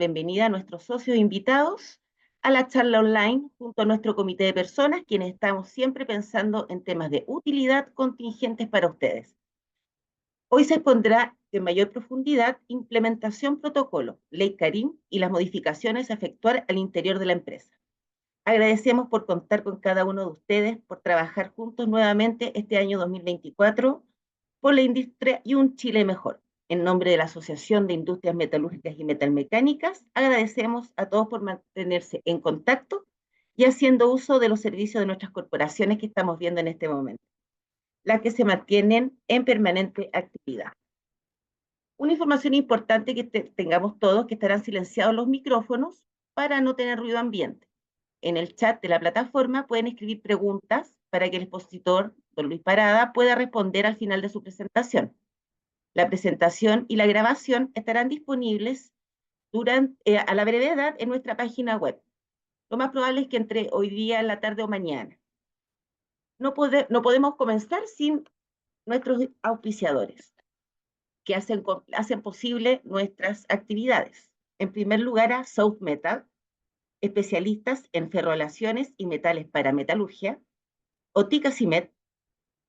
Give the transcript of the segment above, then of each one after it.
bienvenida a nuestros socios invitados a la charla online junto a nuestro comité de personas, quienes estamos siempre pensando en temas de utilidad contingentes para ustedes. Hoy se expondrá en mayor profundidad implementación protocolo, ley Karim y las modificaciones a efectuar al interior de la empresa. Agradecemos por contar con cada uno de ustedes, por trabajar juntos nuevamente este año 2024 por la industria y un Chile mejor. En nombre de la Asociación de Industrias Metalúrgicas y Metalmecánicas, agradecemos a todos por mantenerse en contacto y haciendo uso de los servicios de nuestras corporaciones que estamos viendo en este momento, las que se mantienen en permanente actividad. Una información importante que tengamos todos, que estarán silenciados los micrófonos para no tener ruido ambiente. En el chat de la plataforma pueden escribir preguntas para que el expositor, don Luis Parada, pueda responder al final de su presentación. La presentación y la grabación estarán disponibles a la brevedad en nuestra página web. Lo más probable es que entre hoy día, en la tarde o mañana. No podemos comenzar sin nuestros auspiciadores, que hacen posible nuestras actividades. En primer lugar, a South Metal, especialistas en ferroalaciones y metales para metalurgia, Otica Cimet,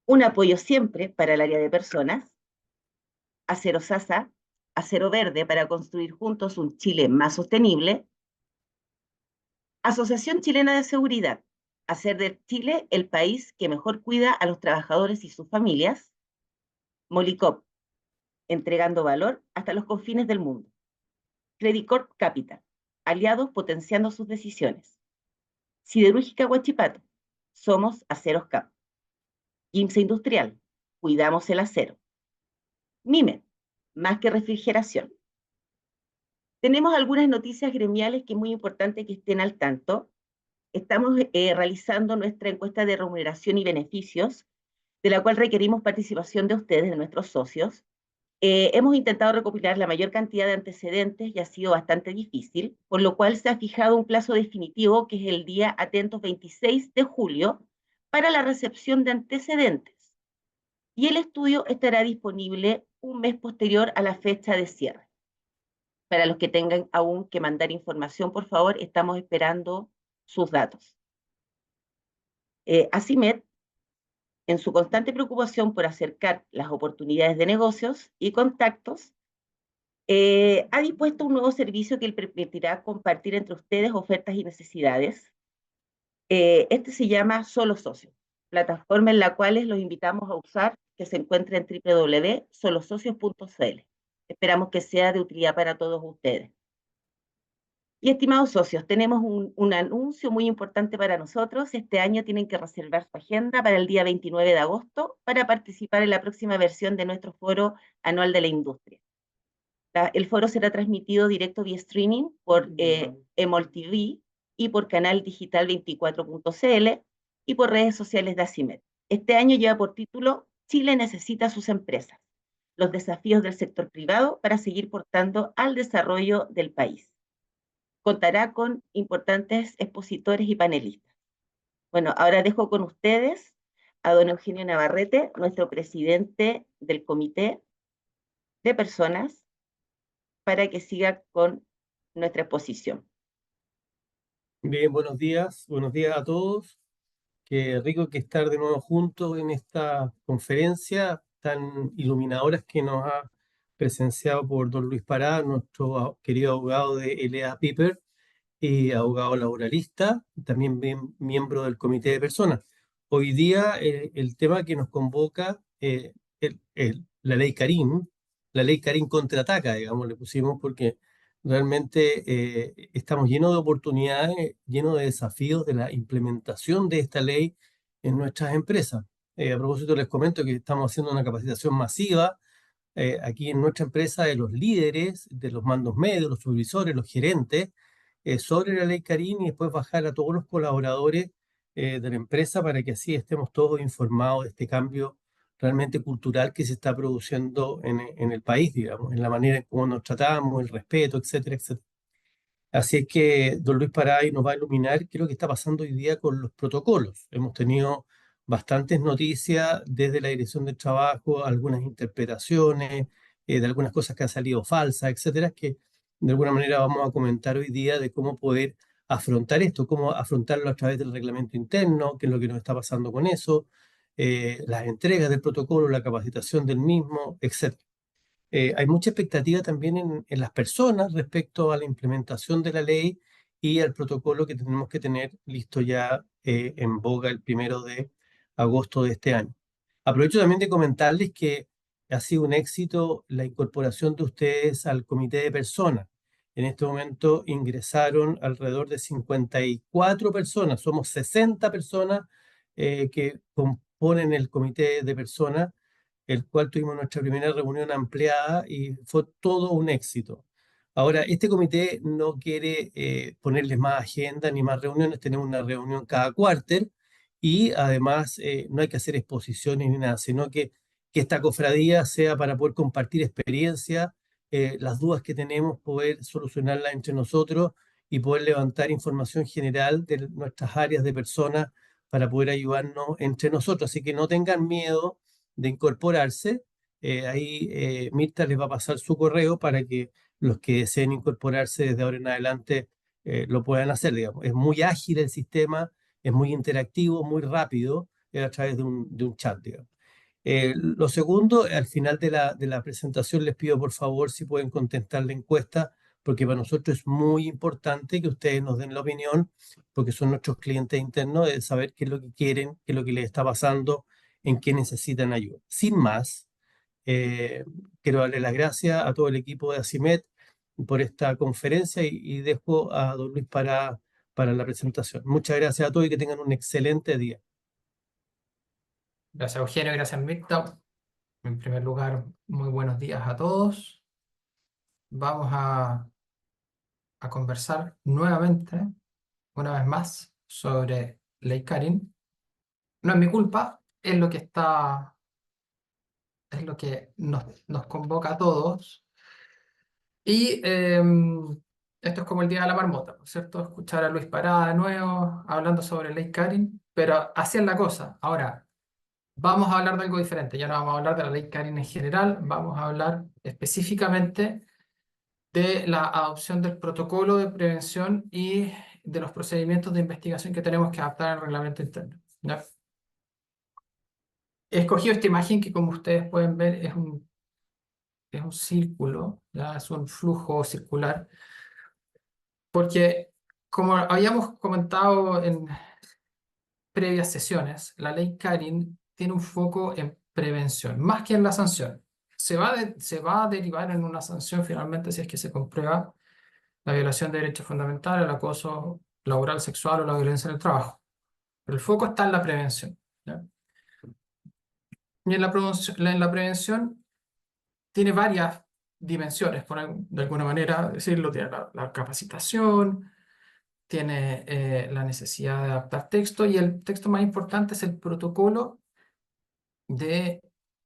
un apoyo siempre para el área de personas, Acero Sasa, acero verde para construir juntos un Chile más sostenible, Asociación Chilena de Seguridad, hacer de Chile el país que mejor cuida a los trabajadores y sus familias, Molicop, entregando valor hasta los confines del mundo, Credit Corp Capital, aliados potenciando sus decisiones, Siderúrgica Huachipato, somos Aceros Cap, IMSA Industrial, cuidamos el acero, MIME, más que refrigeración. Tenemos algunas noticias gremiales que es muy importante que estén al tanto. Estamos realizando nuestra encuesta de remuneración y beneficios, de la cual requerimos participación de ustedes, de nuestros socios. Hemos intentado recopilar la mayor cantidad de antecedentes y ha sido bastante difícil, por lo cual se ha fijado un plazo definitivo, que es el día, atentos, 26 de julio, para la recepción de antecedentes. Y el estudio estará disponible un mes posterior a la fecha de cierre. Para los que tengan aún que mandar información, por favor, estamos esperando sus datos. ACIMED, en su constante preocupación por acercar las oportunidades de negocios y contactos, ha dispuesto un nuevo servicio que le permitirá compartir entre ustedes ofertas y necesidades. Este se llama Solo Socios, plataforma en la cual los invitamos a usar, que se encuentra en www.solosocios.cl. Esperamos que sea de utilidad para todos ustedes. Y estimados socios, tenemos un anuncio muy importante para nosotros. Este año tienen que reservar su agenda para el día 29 de agosto para participar en la próxima versión de nuestro foro anual de la industria. El foro será transmitido directo vía streaming por EMOL TV y por canal digital 24.cl y por redes sociales de ACIMED. Este año lleva por título Chile necesita sus empresas, los desafíos del sector privado para seguir portando al desarrollo del país. Contará con importantes expositores y panelistas. Bueno, ahora dejo con ustedes a don Eugenio Navarrete, nuestro presidente del comité de personas, para que siga con nuestra exposición. Bien, buenos días a todos. Qué rico que estar de nuevo juntos en esta conferencia tan iluminadora que nos ha presenciado por don Luis Pará, nuestro querido abogado de L.A. Piper y abogado laboralista, también miembro del comité de personas. Hoy día el tema que nos convoca, la ley Karim contraataca, digamos, le pusimos porque realmente estamos llenos de oportunidades, llenos de desafíos de la implementación de esta ley en nuestras empresas. A propósito, les comento que estamos haciendo una capacitación masiva aquí en nuestra empresa de los líderes, de los mandos medios, los supervisores, los gerentes, sobre la ley Karim y después bajar a todos los colaboradores de la empresa para que así estemos todos informados de este cambio realmente cultural que se está produciendo en el país, digamos, en la manera en cómo nos tratamos, el respeto, etcétera, etcétera. Así es que don Luis Paray nos va a iluminar qué es lo que está pasando hoy día con los protocolos. Hemos tenido bastantes noticias desde la Dirección del Trabajo, algunas interpretaciones de algunas cosas que han salido falsas, etcétera, que de alguna manera vamos a comentar hoy día de cómo poder afrontar esto, cómo afrontarlo a través del reglamento interno, qué es lo que nos está pasando con eso, las entregas del protocolo, la capacitación del mismo, etc. Hay mucha expectativa también en las personas respecto a la implementación de la ley y al protocolo que tenemos que tener listo ya en boga el 1 de agosto de este año. Aprovecho también de comentarles que ha sido un éxito la incorporación de ustedes al comité de personas. En este momento ingresaron alrededor de 54 personas, somos 60 personas que componen el comité de personas, el cual tuvimos nuestra primera reunión ampliada y fue todo un éxito. Ahora, este comité no quiere ponerles más agenda ni más reuniones, tenemos una reunión cada cuarter y además no hay que hacer exposiciones ni nada, sino que esta cofradía sea para poder compartir experiencia, las dudas que tenemos, poder solucionarlas entre nosotros y poder levantar información general de nuestras áreas de personas para poder ayudarnos entre nosotros. Así que no tengan miedo de incorporarse. Ahí Mirta les va a pasar su correo para que los que deseen incorporarse desde ahora en adelante lo puedan hacer, digamos. Es muy ágil el sistema, es muy interactivo, muy rápido, a través de un chat, digamos. Lo segundo, al final de la presentación les pido por favor si pueden contestar la encuesta, porque para nosotros es muy importante que ustedes nos den la opinión, porque son nuestros clientes internos, de saber qué es lo que quieren, qué es lo que les está pasando, en qué necesitan ayuda. Sin más, eh, quiero darle las gracias a todo el equipo de ACIMED por esta conferencia y dejo a don Luis para la presentación. Muchas gracias a todos y que tengan un excelente día. Gracias, Eugenio, gracias, Mirta. En primer lugar, muy buenos días a todos. Vamos a conversar nuevamente, una vez más, sobre Ley Karin. No es mi culpa, es lo que es lo que nos convoca a todos. Y esto es como el día de la marmota, ¿no es cierto? Escuchar a Luis Parada de nuevo, hablando sobre Ley Karin, pero así es la cosa. Ahora, vamos a hablar de algo diferente. Ya no vamos a hablar de la Ley Karin en general, vamos a hablar específicamente de la adopción del protocolo de prevención y de los procedimientos de investigación que tenemos que adaptar al reglamento interno, ¿ya? He escogido esta imagen que, como ustedes pueden ver, es un círculo, ¿ya? Es un flujo circular, porque como habíamos comentado en previas sesiones, la ley Karin tiene un foco en prevención, más que en la sanción. Se va a derivar en una sanción finalmente si es que se comprueba la violación de derechos fundamentales, el acoso laboral, sexual o la violencia en el trabajo. Pero el foco está en la prevención, ¿ya? Y en la prevención tiene varias dimensiones, de alguna manera decirlo. Tiene la capacitación, tiene la necesidad de adaptar texto, y el texto más importante es el protocolo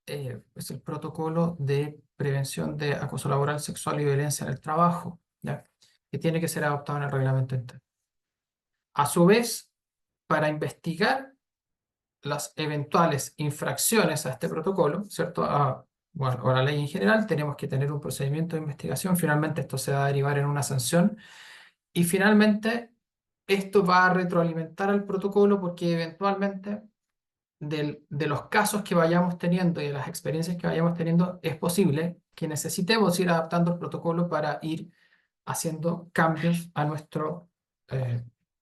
es el protocolo de prevención de acoso laboral, sexual y violencia en el trabajo, ¿ya? Que tiene que ser adoptado en el reglamento interno. A su vez, para investigar las eventuales infracciones a este protocolo, ¿cierto? Bueno, o a la ley en general, tenemos que tener un procedimiento de investigación. Finalmente, esto se va a derivar en una sanción. Y finalmente, esto va a retroalimentar al protocolo, porque eventualmente de los casos que vayamos teniendo y de las experiencias que vayamos teniendo, es posible que necesitemos ir adaptando el protocolo para ir haciendo cambios a nuestro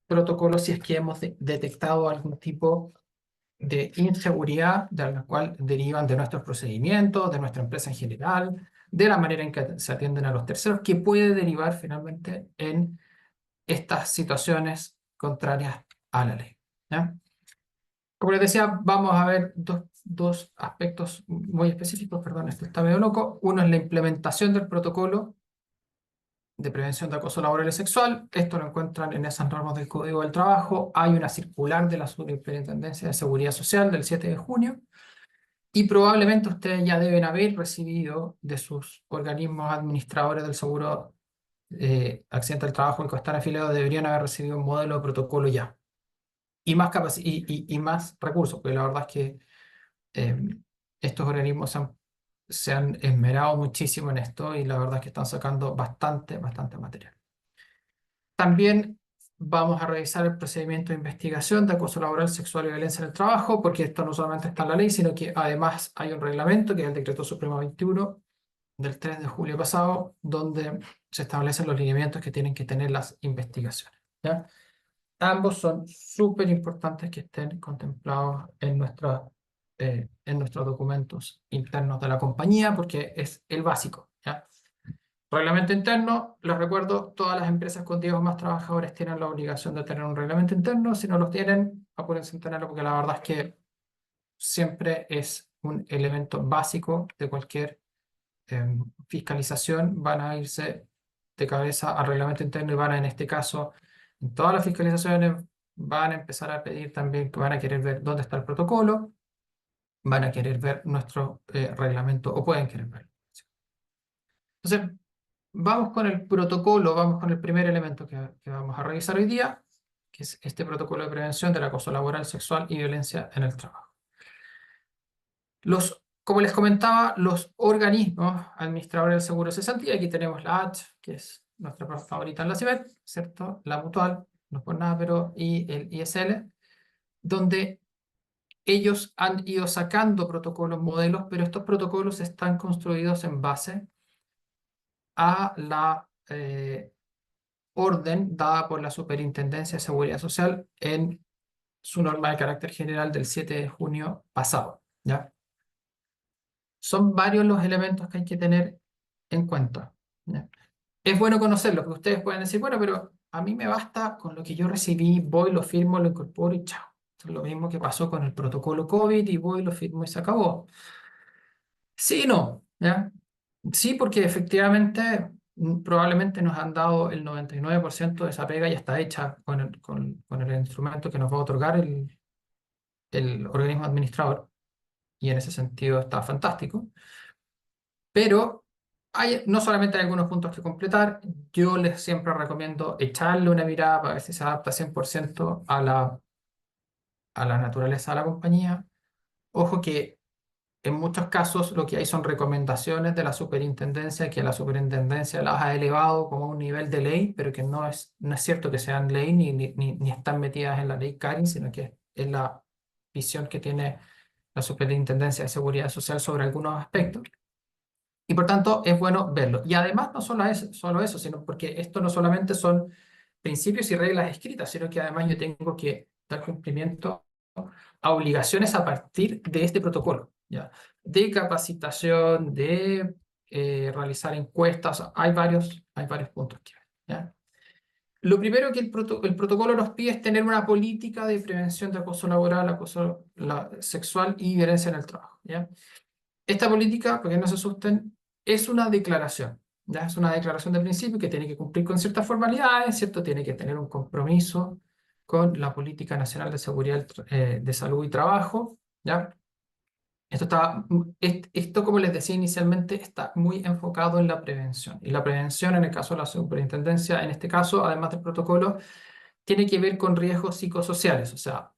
protocolo si es que hemos detectado algún tipo de inseguridad de la cual derivan de nuestros procedimientos, de nuestra empresa en general, de la manera en que se atienden a los terceros, que puede derivar finalmente en estas situaciones contrarias a la ley, ¿ya? Como les decía, vamos a ver dos aspectos muy específicos. Perdón, esto está medio loco. Uno es la implementación del protocolo de prevención de acoso laboral y sexual. Esto lo encuentran en esas normas del Código del Trabajo. Hay una circular de la Superintendencia de Seguridad Social del 7 de junio. Y probablemente ustedes ya deben haber recibido de sus organismos administradores del seguro accidente del trabajo al que están afiliados, deberían haber recibido un modelo de protocolo ya. Y más y más recursos, porque la verdad es que estos organismos se han esmerado muchísimo en esto y la verdad es que están sacando bastante material. También vamos a revisar el procedimiento de investigación de acoso laboral, sexual y violencia en el trabajo, porque esto no solamente está en la ley, sino que además hay un reglamento, que es el Decreto Supremo 21 del 3 de julio pasado, donde se establecen los lineamientos que tienen que tener las investigaciones, ¿ya? Ambos son súper importantes que estén contemplados en nuestros documentos internos de la compañía, porque es el básico, ¿ya? Reglamento interno, les recuerdo, todas las empresas con 10 o más trabajadores tienen la obligación de tener un reglamento interno. Si no los tienen, apúrense en tenerlo, porque la verdad es que siempre es un elemento básico de cualquier fiscalización. Van a irse de cabeza al reglamento interno y van a, en este caso, en todas las fiscalizaciones, van a empezar a pedir también que van a querer ver dónde está el protocolo, van a querer ver nuestro reglamento o pueden querer verlo. Entonces, vamos con el protocolo, vamos con el primer elemento que vamos a revisar hoy día, que es este protocolo de prevención del acoso laboral, sexual y violencia en el trabajo. Como les comentaba, los organismos administradores del seguro de cesantía, aquí tenemos la H, que es nuestra favorita en la CIBET, ¿cierto? La Mutual, no es por nada, pero y el ISL, donde ellos han ido sacando protocolos modelos, pero estos protocolos están construidos en base a la orden dada por la Superintendencia de Seguridad Social en su norma de carácter general del 7 de junio pasado, ¿ya? Son varios los elementos que hay que tener en cuenta, ¿ya? Es bueno conocerlos, porque ustedes pueden decir, bueno, pero a mí me basta con lo que yo recibí, voy, lo firmo, lo incorporo y chao. Esto es lo mismo que pasó con el protocolo COVID y voy, lo firmo y se acabó. Sí y no, ¿ya? Sí, porque efectivamente probablemente nos han dado el 99% de esa pega ya está hecha con el instrumento que nos va a otorgar el organismo administrador, y en ese sentido está fantástico. Pero no solamente hay algunos puntos que completar, yo les siempre recomiendo echarle una mirada para ver si se adapta 100% a la naturaleza de la compañía. Ojo que en muchos casos lo que hay son recomendaciones de la superintendencia, que la superintendencia las ha elevado como a un nivel de ley, pero que no es cierto que sean ley ni están metidas en la ley CARI, sino que es la visión que tiene la Superintendencia de Seguridad Social sobre algunos aspectos. Y por tanto es bueno verlo. Y además no solo eso, sino porque esto no solamente son principios y reglas escritas, sino que además yo tengo que dar cumplimiento a obligaciones a partir de este protocolo, ¿ya? De capacitación, de realizar encuestas, hay varios puntos que ver, ¿ya? Lo primero que el protocolo nos pide es tener una política de prevención de acoso laboral, acoso sexual y violencia en el trabajo, ¿ya? Esta política, para que no se asusten, es una declaración, ¿ya? Es una declaración de principio que tiene que cumplir con ciertas formalidades, ¿cierto? Tiene que tener un compromiso con la Política Nacional de Seguridad, de Salud y Trabajo, ¿ya? Esto, como les decía inicialmente, está muy enfocado en la prevención. Y la prevención, en el caso de la superintendencia, en este caso, además del protocolo, tiene que ver con riesgos psicosociales. O sea,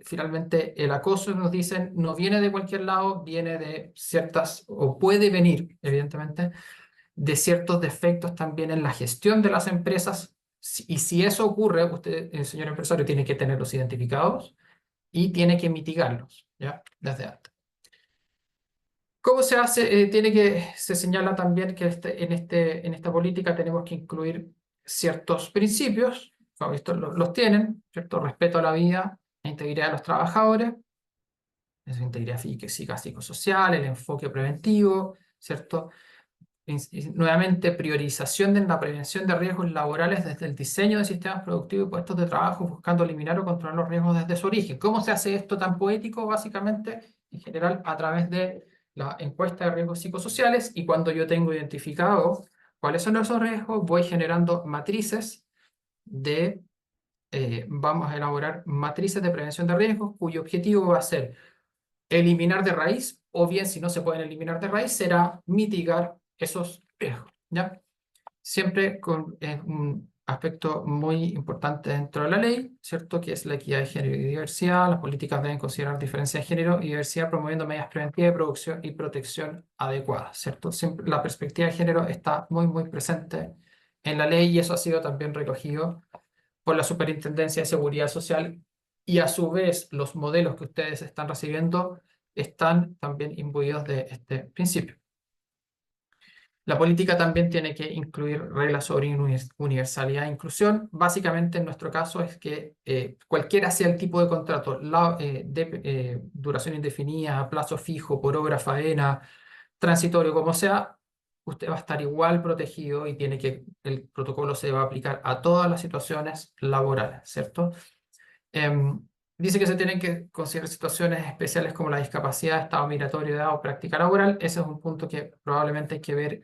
finalmente el acoso, nos dicen, no viene de cualquier lado, viene de ciertas, o puede venir, evidentemente, de ciertos defectos también en la gestión de las empresas. Y si eso ocurre, usted, señor empresario, tiene que tenerlos identificados y tiene que mitigarlos, ¿ya? Desde antes. ¿Cómo se hace? Se señala también que en esta política tenemos que incluir ciertos principios, como estos los tienen, ¿cierto? Respeto a la vida e integridad de los trabajadores, es integridad física, psicosocial, el enfoque preventivo, ¿cierto? Nuevamente, priorización de la prevención de riesgos laborales desde el diseño de sistemas productivos y puestos de trabajo, buscando eliminar o controlar los riesgos desde su origen. ¿Cómo se hace esto tan poético? Básicamente, en general, a través de la encuesta de riesgos psicosociales, y cuando yo tengo identificado cuáles son esos riesgos, voy generando matrices vamos a elaborar matrices de prevención de riesgos, cuyo objetivo va a ser eliminar de raíz, o bien, si no se pueden eliminar de raíz, será mitigar esos riesgos, ¿ya? Siempre aspecto muy importante dentro de la ley, ¿cierto? Que es la equidad de género y diversidad. Las políticas deben considerar diferencia de género y diversidad, promoviendo medidas preventivas de producción y protección adecuadas, ¿cierto? Siempre la perspectiva de género está muy, muy presente en la ley y eso ha sido también recogido por la Superintendencia de Seguridad Social y a su vez los modelos que ustedes están recibiendo están también imbuidos de este principio. La política también tiene que incluir reglas sobre universalidad e inclusión. Básicamente, en nuestro caso, es que cualquiera sea el tipo de contrato, de duración indefinida, a plazo fijo, por obra, faena, transitorio, como sea, usted va a estar igual protegido y el protocolo se va a aplicar a todas las situaciones laborales, ¿cierto? Em, Dice que se tienen que considerar situaciones especiales como la discapacidad, estado migratorio, edad o práctica laboral. Ese es un punto que probablemente hay que ver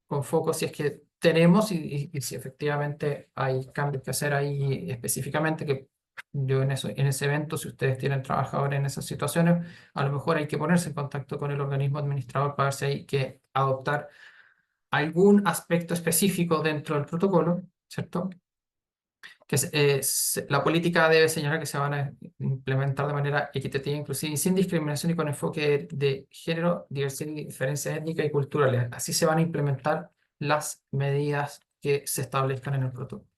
con foco si es que tenemos y si efectivamente hay cambios que hacer ahí específicamente, que yo en ese evento, si ustedes tienen trabajadores en esas situaciones, a lo mejor hay que ponerse en contacto con el organismo administrador para ver si hay que adoptar algún aspecto específico dentro del protocolo, ¿cierto? La política debe señalar que se van a implementar de manera equitativa, inclusiva y sin discriminación y con enfoque de género, diversidad y diferencias étnicas y culturales. Así se van a implementar las medidas que se establezcan en el protocolo.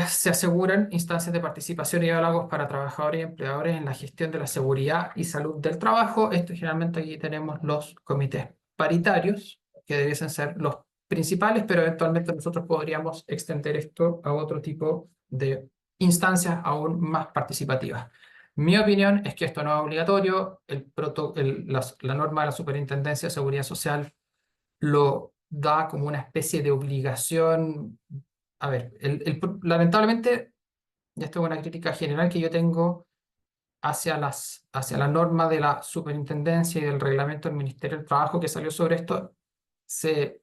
Se aseguran instancias de participación y diálogos para trabajadores y empleadores en la gestión de la seguridad y salud del trabajo. Esto generalmente aquí tenemos los comités paritarios, que debiesen ser los principales, pero eventualmente nosotros podríamos extender esto a otro tipo de instancias aún más participativas. Mi opinión es que esto no es obligatorio. La norma de la Superintendencia de Seguridad Social lo da como una especie de obligación. A ver, lamentablemente, y esto es una crítica general que yo tengo hacia la norma de la superintendencia y del reglamento del Ministerio del Trabajo que salió sobre esto, se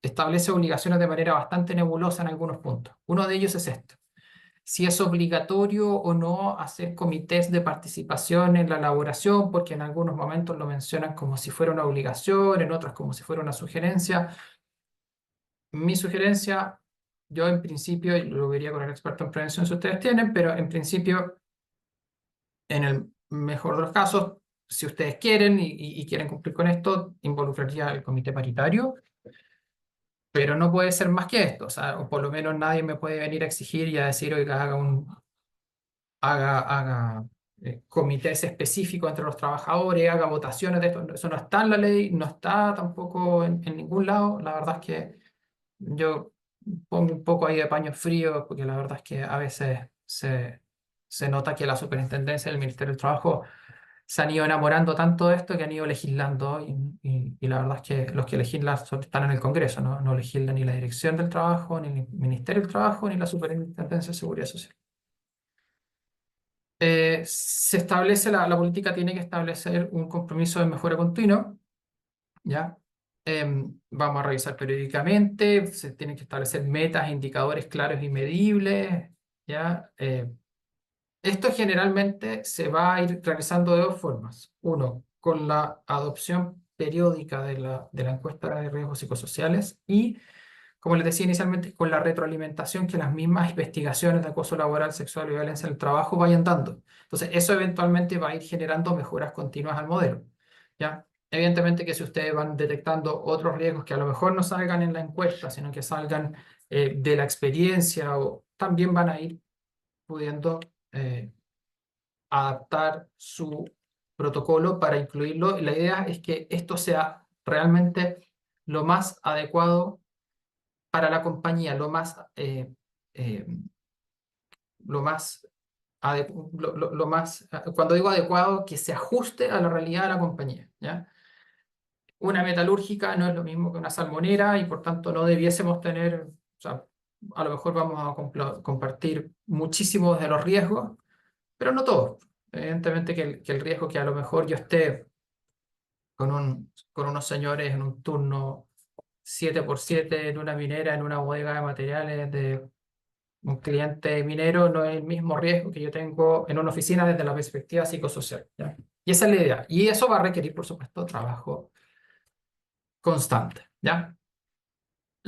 establece obligaciones de manera bastante nebulosa en algunos puntos. Uno de ellos es esto: si es obligatorio o no hacer comités de participación en la elaboración, porque en algunos momentos lo mencionan como si fuera una obligación, en otros como si fuera una sugerencia. Mi sugerencia, yo en principio, y lo vería con el experto en prevención si ustedes tienen, pero en principio, en el mejor de los casos, si ustedes quieren y quieren cumplir con esto, involucraría el comité paritario, pero no puede ser más que esto, o sea, o por lo menos nadie me puede venir a exigir y a decir, oiga, haga comités específicos entre los trabajadores, haga votaciones de esto. Eso no está en la ley, no está tampoco en ningún lado. La verdad es que yo pongo un poco ahí de paño frío, porque la verdad es que a veces se nota que la superintendencia del Ministerio del Trabajo se han ido enamorando tanto de esto que han ido legislando y la verdad es que los que legislan están en el Congreso, ¿no? No legislan ni la Dirección del Trabajo, ni el Ministerio del Trabajo, ni la Superintendencia de Seguridad Social. La política tiene que establecer un compromiso de mejora continua, ¿ya? Vamos a revisar periódicamente, se tienen que establecer metas, indicadores claros y medibles, ¿ya? Esto generalmente se va a ir realizando de dos formas. Uno, con la adopción periódica de la encuesta de riesgos psicosociales y, como les decía inicialmente, con la retroalimentación que las mismas investigaciones de acoso laboral, sexual y violencia en el trabajo vayan dando. Entonces, eso eventualmente va a ir generando mejoras continuas al modelo, ¿ya? Evidentemente que si ustedes van detectando otros riesgos que a lo mejor no salgan en la encuesta, sino que salgan de la experiencia, o también van a ir pudiendo adaptar su protocolo para incluirlo. La idea es que esto sea realmente lo más adecuado para la compañía, eh, lo más, cuando digo adecuado, que se ajuste a la realidad de la compañía, ¿ya? Una metalúrgica no es lo mismo que una salmonera y por tanto no debiésemos tener, o sea, a lo mejor vamos a compartir muchísimos de los riesgos, pero no todos. Evidentemente que el riesgo que a lo mejor yo esté con unos señores en un turno 7x7 en una minera, en una bodega de materiales de un cliente minero, no es el mismo riesgo que yo tengo en una oficina desde la perspectiva psicosocial, ¿ya? Y esa es la idea. Y eso va a requerir, por supuesto, trabajo constante, ¿ya?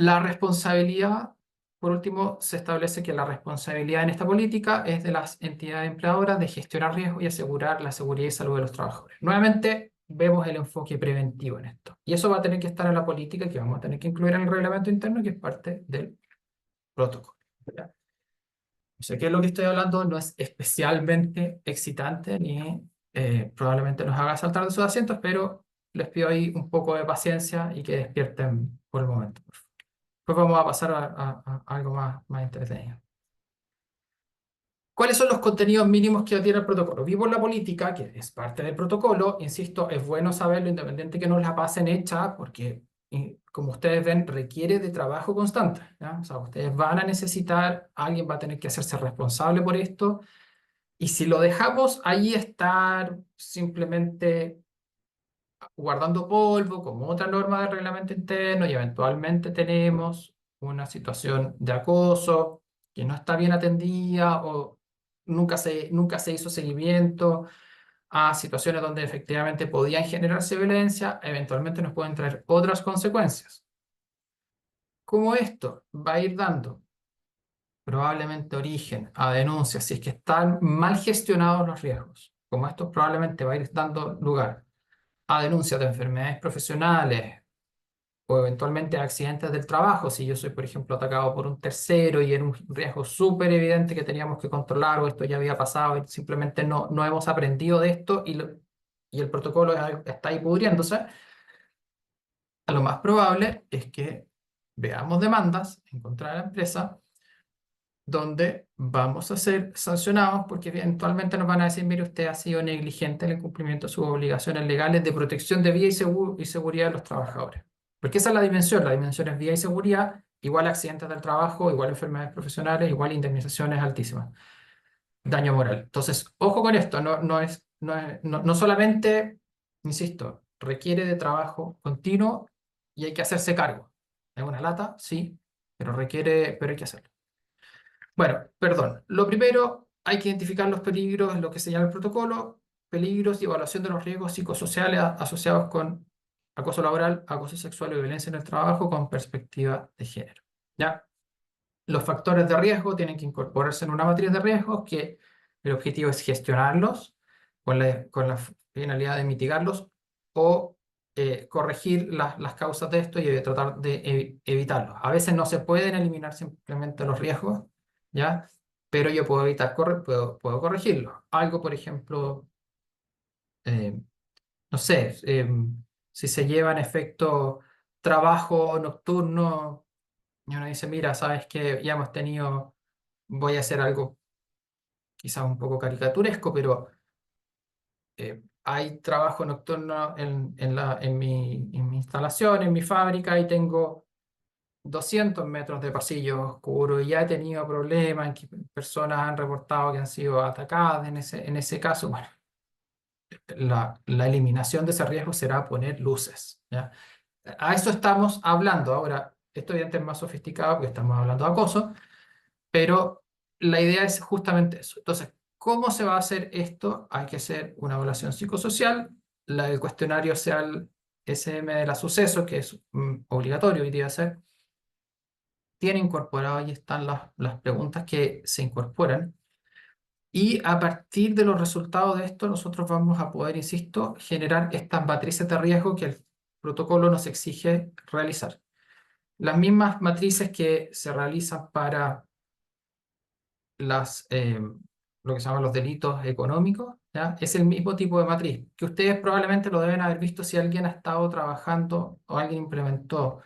La responsabilidad, por último, se establece que la responsabilidad en esta política es de las entidades empleadoras de gestionar riesgos y asegurar la seguridad y salud de los trabajadores. Nuevamente, vemos el enfoque preventivo en esto. Y eso va a tener que estar en la política que vamos a tener que incluir en el reglamento interno, que es parte del protocolo. ¿Ya? Sé que lo que estoy hablando no es especialmente excitante ni probablemente nos haga saltar de sus asientos, pero les pido ahí un poco de paciencia y que despierten por el momento. Pues vamos a pasar a algo más entretenido. ¿Cuáles son los contenidos mínimos que tiene el protocolo? Vimos la política, que es parte del protocolo. Insisto, es bueno saberlo, independiente que nos la pasen hecha, porque, como ustedes ven, requiere de trabajo constante, ¿ya? O sea, ustedes van a necesitar, alguien va a tener que hacerse responsable por esto, y si lo dejamos ahí estar simplemente guardando polvo, como otra norma del reglamento interno, y eventualmente tenemos una situación de acoso que no está bien atendida o nunca se hizo seguimiento a situaciones donde efectivamente podían generarse violencia, eventualmente nos pueden traer otras consecuencias. Como esto va a ir dando probablemente origen a denuncias si es que están mal gestionados los riesgos, como esto probablemente va a ir dando lugar a denuncias de enfermedades profesionales o eventualmente accidentes del trabajo, si yo soy, por ejemplo, atacado por un tercero y era un riesgo súper evidente que teníamos que controlar o esto ya había pasado y simplemente no hemos aprendido de esto y el protocolo está ahí pudriéndose, a lo más probable es que veamos demandas en contra de la empresa donde vamos a ser sancionados porque eventualmente nos van a decir, mire, usted ha sido negligente en el cumplimiento de sus obligaciones legales de protección de vida y seguridad de los trabajadores. Porque esa es la dimensión es vida y seguridad, igual accidentes del trabajo, igual enfermedades profesionales, igual indemnizaciones altísimas, daño moral. Entonces, ojo con esto, no solamente, insisto, requiere de trabajo continuo y hay que hacerse cargo. Es una lata, sí, pero hay que hacerlo. Bueno, perdón. Lo primero, hay que identificar los peligros, lo que señala el protocolo, peligros y evaluación de los riesgos psicosociales asociados con acoso laboral, acoso sexual y violencia en el trabajo con perspectiva de género. ¿Ya? Los factores de riesgo tienen que incorporarse en una matriz de riesgos que el objetivo es gestionarlos con la finalidad de mitigarlos o corregir las causas de esto y de tratar de evitarlos. A veces no se pueden eliminar simplemente los riesgos, ¿ya? Pero yo puedo puedo corregirlos. Algo, por ejemplo, eh, no sé, si se lleva en efecto trabajo nocturno y uno dice, mira, sabes que ya hemos tenido, voy a hacer algo quizás un poco caricaturesco, pero hay trabajo nocturno en mi instalación, en mi fábrica, y tengo 200 metros de pasillo oscuro y ya he tenido problemas en que personas han reportado que han sido atacadas en ese caso. Bueno, la eliminación de ese riesgo será poner luces, ¿ya? A eso estamos hablando. Ahora, esto evidentemente es más sofisticado porque estamos hablando de acoso, pero la idea es justamente eso. Entonces, ¿cómo se va a hacer esto? Hay que hacer una evaluación psicosocial, el cuestionario sea el SM de la suceso, que es obligatorio hoy día hacer. Tiene incorporado, ahí están las preguntas que se incorporan. Y a partir de los resultados de esto, nosotros vamos a poder, insisto, generar estas matrices de riesgo que el protocolo nos exige realizar. Las mismas matrices que se realizan para lo que se llaman los delitos económicos, ¿ya? Es el mismo tipo de matriz, que ustedes probablemente lo deben haber visto si alguien ha estado trabajando o alguien implementó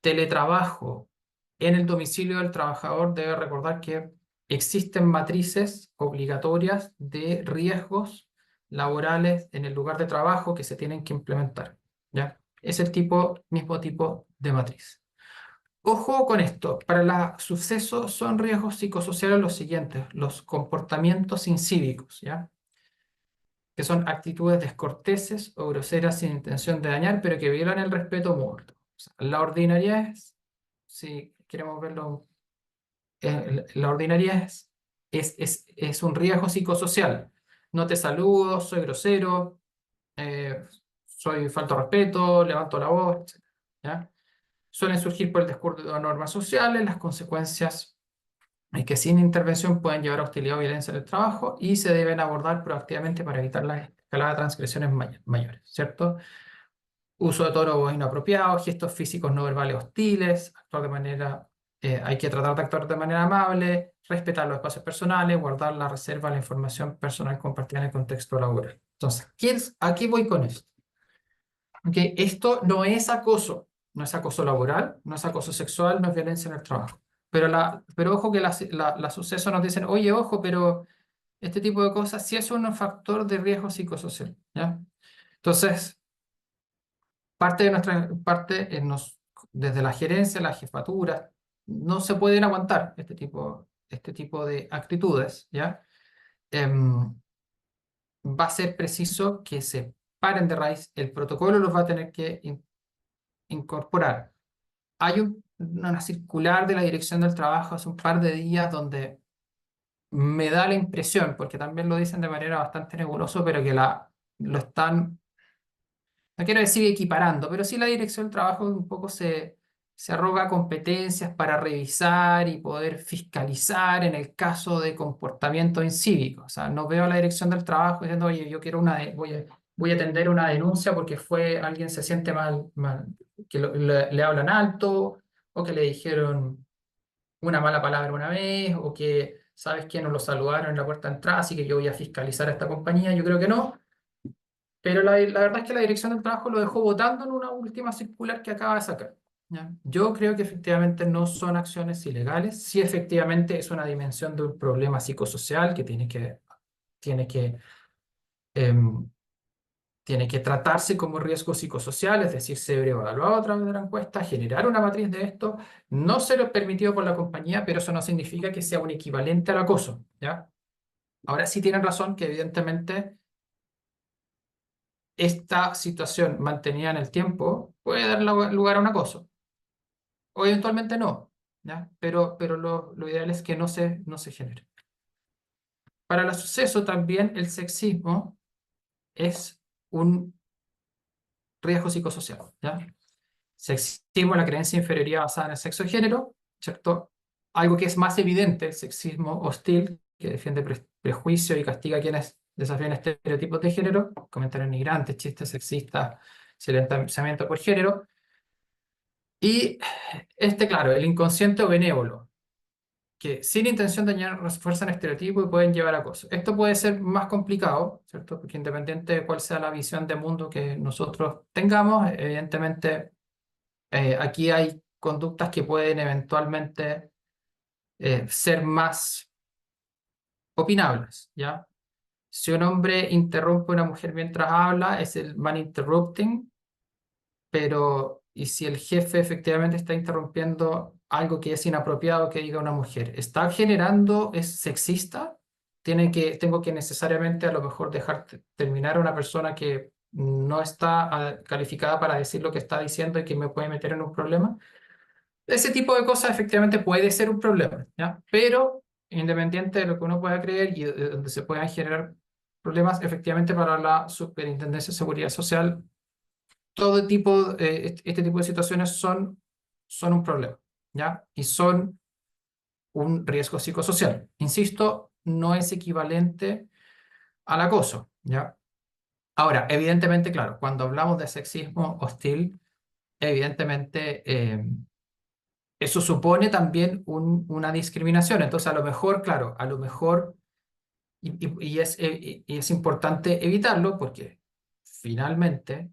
teletrabajo en el domicilio del trabajador. Debe recordar que existen matrices obligatorias de riesgos laborales en el lugar de trabajo que se tienen que implementar, ¿ya? Es el mismo tipo de matriz. Ojo con esto, para los sucesos son riesgos psicosociales los siguientes: los comportamientos incívicos, ¿ya? Que son actitudes descorteses o groseras sin intención de dañar, pero que violan el respeto mutuo. O sea, la ordinariedad, si queremos verlo, la ordinariedad es un riesgo psicosocial. No te saludo, soy grosero, soy falto de respeto, levanto la voz, etc., ¿ya? suelen surgir por el descuido de normas sociales, las consecuencias que sin intervención pueden llevar a hostilidad o violencia en el trabajo y se deben abordar proactivamente para evitar la escalada de transgresiones mayores, ¿cierto? Uso de tono o voz inapropiado, gestos físicos no verbales hostiles, hay que tratar de actuar de manera amable, respetar los espacios personales, guardar la reserva de la información personal compartida en el contexto laboral. Entonces, ¿a qué voy con esto? Okay, esto no es acoso laboral, no es acoso sexual, no es violencia en el trabajo. Pero ojo que las sucesos nos dicen, oye, ojo, pero este tipo de cosas sí es un factor de riesgo psicosocial, ¿ya? Entonces, desde la gerencia, la jefatura, no se pueden aguantar este tipo de actitudes, ¿ya? Va a ser preciso que se paren de raíz, el protocolo los va a tener que incorporar. Hay una circular de la Dirección del Trabajo hace un par de días donde me da la impresión, porque también lo dicen de manera bastante nebulosa, pero que lo están, no quiero decir equiparando, pero sí la Dirección del Trabajo un poco se arroga competencias para revisar y poder fiscalizar en el caso de comportamiento incívico. O sea, no veo a la Dirección del Trabajo diciendo, oye, yo quiero voy a atender una denuncia porque alguien se siente mal, que le hablan alto, o que le dijeron una mala palabra una vez, o que, ¿sabes qué? No lo saludaron en la puerta de entrada, así que yo voy a fiscalizar a esta compañía. Yo creo que no. Pero la verdad es que la Dirección del Trabajo lo dejó votando en una última circular que acaba de sacar, ¿ya? Yo creo que efectivamente no son acciones ilegales, sí efectivamente es una dimensión de un problema psicosocial que tiene que, em, tiene que tratarse como riesgo psicosocial, es decir, ser evaluado a través de la encuesta, generar una matriz de esto, no ser permitido por la compañía, pero eso no significa que sea un equivalente al acoso, ¿ya? Ahora sí tienen razón que evidentemente esta situación mantenida en el tiempo puede dar lugar a un acoso, o eventualmente no, ¿ya? Pero lo ideal es que no se genere. Para el suceso también el sexismo es un riesgo psicosocial, ¿ya? Sexismo, la creencia de inferioridad basada en el sexo y género, ¿cierto? Algo que es más evidente, el sexismo hostil, que defiende prejuicio y castiga a quienes desafían estereotipos de género, comentarios migrantes, chistes sexistas, silenciamiento por género. Y claro, el inconsciente o benévolo, que sin intención de dañar refuerzan estereotipos y pueden llevar a acoso. Esto puede ser más complicado, ¿cierto? Porque independiente de cuál sea la visión de mundo que nosotros tengamos, evidentemente aquí hay conductas que pueden eventualmente ser más opinables, ¿ya? Si un hombre interrumpe a una mujer mientras habla, es el man interrupting, pero ¿y si el jefe efectivamente está interrumpiendo algo que es inapropiado que diga una mujer? ¿Está generando, es sexista? Tengo que necesariamente a lo mejor dejar terminar a una persona que no está calificada para decir lo que está diciendo y que me puede meter en un problema. Ese tipo de cosas efectivamente puede ser un problema, ¿ya? Pero independiente de lo que uno pueda creer y donde se puedan generar problemas, efectivamente para la Superintendencia de Seguridad Social, este tipo de situaciones son un problema, ¿ya? Y son un riesgo psicosocial. Insisto, no es equivalente al acoso, ¿ya? Ahora, evidentemente, claro, cuando hablamos de sexismo hostil, evidentemente eso supone también una discriminación. Entonces, a lo mejor, claro, a lo mejor, y es importante evitarlo porque finalmente,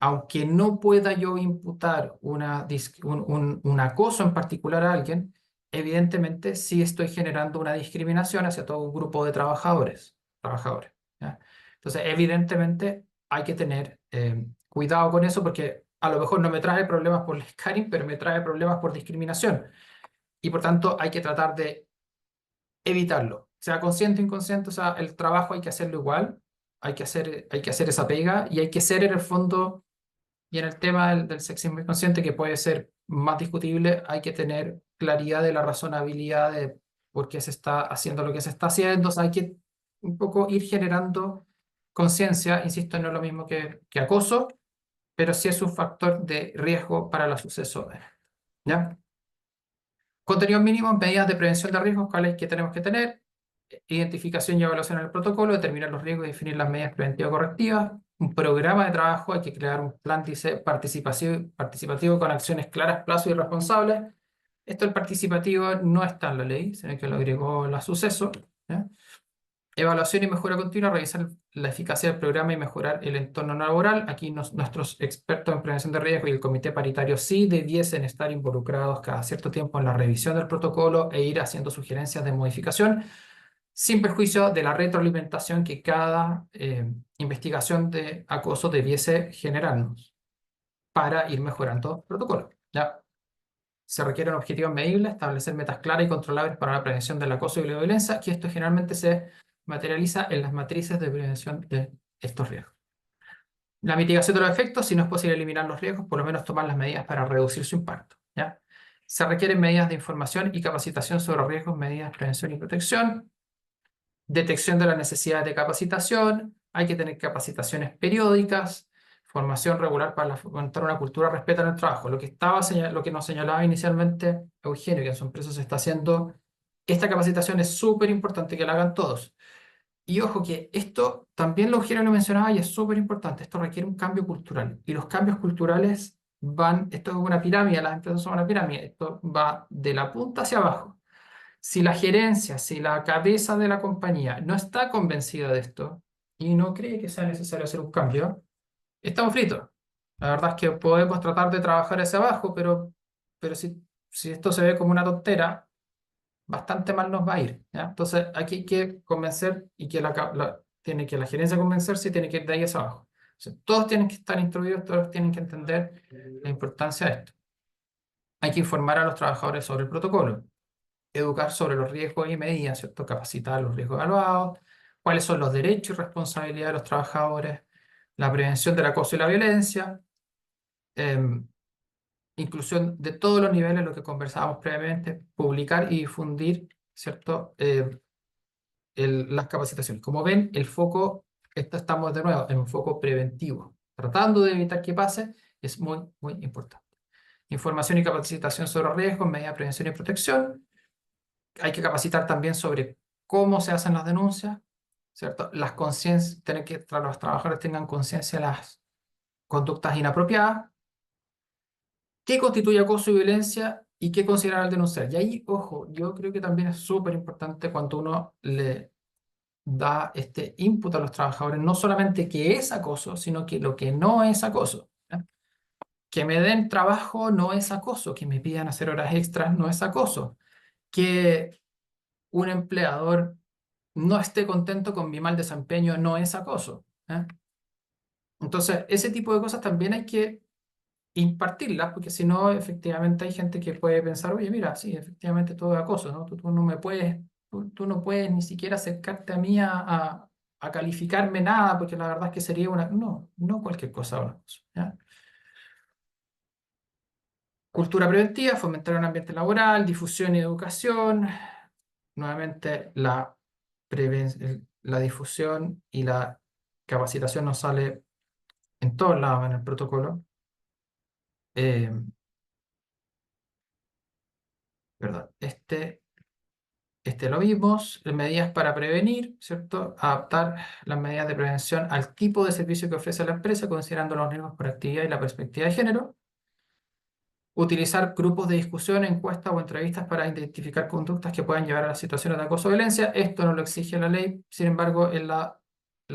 aunque no pueda yo imputar un acoso en particular a alguien, evidentemente sí estoy generando una discriminación hacia todo un grupo de trabajadores, ¿ya? Entonces, evidentemente hay que tener cuidado con eso porque a lo mejor no me trae problemas por el scaring, pero me trae problemas por discriminación. Y por tanto hay que tratar de evitarlo, sea consciente o inconsciente, o sea, el trabajo hay que hacerlo igual, hay que hacer esa pega y hay que ser en el fondo. Y en el tema del sexismo inconsciente, que puede ser más discutible, hay que tener claridad de la razonabilidad de por qué se está haciendo lo que se está haciendo. O sea, hay que un poco ir generando conciencia. Insisto, no es lo mismo que acoso, pero sí es un factor de riesgo para el suceso. ¿Ya? Contenidos mínimos, medidas de prevención de riesgos, cuáles que tenemos que tener, identificación y evaluación en el protocolo, determinar los riesgos y definir las medidas preventivas correctivas, un programa de trabajo, hay que crear un plan participativo con acciones claras, plazos y responsables. Esto el participativo no está en la ley, sino que lo agregó la suceso. ¿Ya? Evaluación y mejora continua, revisar la eficacia del programa y mejorar el entorno laboral. Aquí nuestros expertos en prevención de riesgo y el comité paritario sí debiesen estar involucrados cada cierto tiempo en la revisión del protocolo e ir haciendo sugerencias de modificación, sin perjuicio de la retroalimentación que cada investigación de acoso debiese generarnos para ir mejorando el protocolo. ¿Ya? Se requieren objetivos medibles, establecer metas claras y controlables para la prevención del acoso y la violencia, que esto generalmente se materializa en las matrices de prevención de estos riesgos. La mitigación de los efectos, si no es posible eliminar los riesgos, por lo menos tomar las medidas para reducir su impacto. ¿Ya? Se requieren medidas de información y capacitación sobre riesgos, medidas de prevención y protección, detección de la necesidad de capacitación, hay que tener capacitaciones periódicas, formación regular para fomentar una cultura de respeto en el trabajo. Lo que nos señalaba inicialmente Eugenio, que en su empresa se está haciendo, esta capacitación es súper importante que la hagan todos. Y ojo que esto también Eugenio lo mencionaba y es súper importante, esto requiere un cambio cultural. Y los cambios culturales esto es una pirámide, las empresas son una pirámide, esto va de la punta hacia abajo. Si la gerencia, si la cabeza de la compañía no está convencida de esto y no cree que sea necesario hacer un cambio, estamos fritos. La verdad es que podemos tratar de trabajar hacia abajo, pero si esto se ve como una tontera, bastante mal nos va a ir. ¿Ya? Entonces, aquí hay que convencer y que tiene que la gerencia convencerse y tiene que ir de ahí hacia abajo. O sea, todos tienen que estar instruidos, todos tienen que entender la importancia de esto. Hay que informar a los trabajadores sobre el protocolo, educar sobre los riesgos y medidas, ¿cierto? Capacitar los riesgos evaluados, cuáles son los derechos y responsabilidades de los trabajadores, la prevención del acoso y la violencia, inclusión de todos los niveles, lo que conversábamos previamente, publicar y difundir, ¿cierto? Las capacitaciones. Como ven, el foco, estamos de nuevo en un foco preventivo, tratando de evitar que pase, es muy, muy importante. Información y capacitación sobre riesgos, medidas de prevención y protección. Hay que capacitar también sobre cómo se hacen las denuncias, ¿cierto? Tener que los trabajadores tengan conciencia de las conductas inapropiadas, qué constituye acoso y violencia y qué considerar al denunciar. Y ahí, ojo, yo creo que también es súper importante cuando uno le da este input a los trabajadores, no solamente qué es acoso, sino que lo que no es acoso. ¿Ya? Que me den trabajo no es acoso, que me pidan hacer horas extras no es acoso, que un empleador no esté contento con mi mal desempeño no es acoso. ¿Eh? Entonces, ese tipo de cosas también hay que impartirlas, porque si no, efectivamente hay gente que puede pensar, oye, mira, sí, efectivamente todo es acoso, ¿no? Tú no me puedes, tú no puedes ni siquiera acercarte a mí a calificarme nada, porque la verdad es que sería una... No, no cualquier cosa es un acoso, ¿ya? Cultura preventiva, fomentar un ambiente laboral, difusión y educación. Nuevamente, la difusión y la capacitación nos sale en todos lados en el protocolo. Perdón, este lo vimos, medidas para prevenir, ¿cierto? Adaptar las medidas de prevención al tipo de servicio que ofrece la empresa, considerando los riesgos por actividad y la perspectiva de género. Utilizar grupos de discusión, encuestas o entrevistas para identificar conductas que puedan llevar a las situaciones de acoso o violencia. Esto no lo exige la ley, sin embargo, es la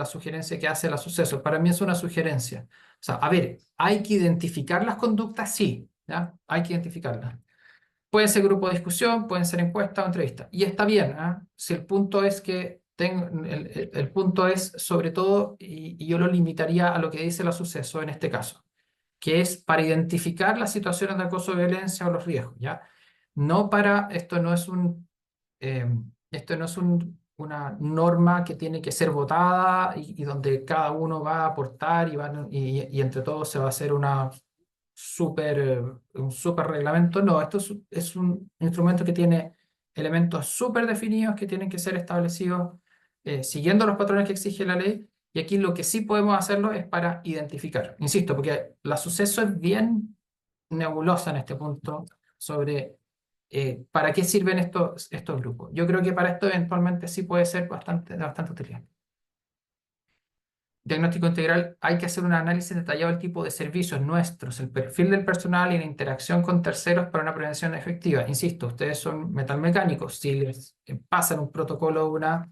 sugerencia que hace la suceso. Para mí es una sugerencia. O sea, a ver, ¿hay que identificar las conductas? Sí, ¿ya? Hay que identificarlas. Pueden ser grupo de discusión, pueden ser encuestas o entrevistas. Y está bien, ¿eh? Si el punto es que el punto es, sobre todo, y yo lo limitaría a lo que dice la suceso en este caso, que es para identificar las situaciones de acoso o violencia o los riesgos, ¿ya? No para, esto no es una norma que tiene que ser votada y donde cada uno va a aportar y entre todos se va a hacer un súper reglamento. No, esto es un instrumento que tiene elementos súper definidos que tienen que ser establecidos siguiendo los patrones que exige la ley Y aquí lo que sí podemos hacerlo es para identificar. Insisto, porque la suceso es bien nebulosa en este punto sobre para qué sirven estos grupos. Yo creo que para esto eventualmente sí puede ser de bastante utilidad. Diagnóstico integral, hay que hacer un análisis detallado del tipo de servicios nuestros, el perfil del personal y la interacción con terceros para una prevención efectiva. Insisto, ustedes son metalmecánicos. Si les pasan un protocolo de una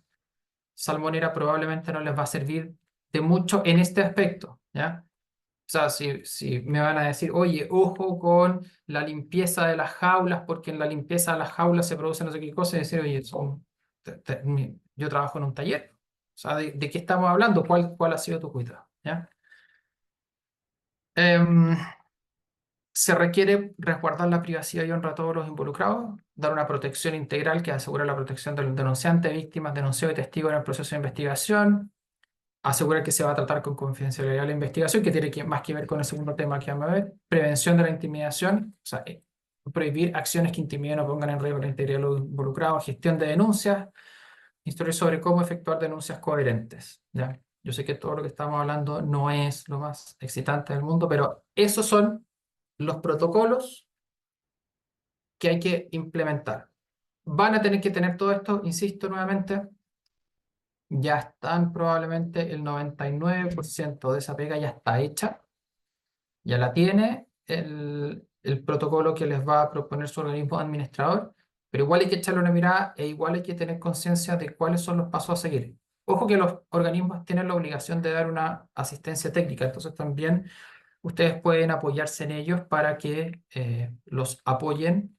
salmonera, probablemente no les va a servir de mucho en este aspecto, ¿ya? O sea, si me van a decir, oye, ojo con la limpieza de las jaulas, porque en la limpieza de las jaulas se produce no sé qué cosa, y decir, oye, yo trabajo en un taller. O sea, ¿de qué estamos hablando? ¿Cuál ha sido tu cuidado? ¿Ya? Em, Se requiere resguardar la privacidad y honra a todos los involucrados, dar una protección integral que asegure la protección del denunciante, víctimas, denunciado y testigo en el proceso de investigación, asegurar que se va a tratar con confidencialidad la investigación, que tiene más que ver con el segundo tema que vamos a ver, prevención de la intimidación, o sea, prohibir acciones que intimiden o pongan en riesgo la integridad de los involucrados, gestión de denuncias, instruir sobre cómo efectuar denuncias coherentes, ¿ya? Yo sé que todo lo que estamos hablando no es lo más excitante del mundo, pero esos son los protocolos que hay que implementar. Van a tener que tener todo esto, insisto nuevamente, ya están probablemente el 99% de esa pega ya está hecha, ya la tiene el protocolo que les va a proponer su organismo administrador, pero igual hay que echarle una mirada e igual hay que tener conciencia de cuáles son los pasos a seguir. Ojo que los organismos tienen la obligación de dar una asistencia técnica, entonces también ustedes pueden apoyarse en ellos para que los apoyen,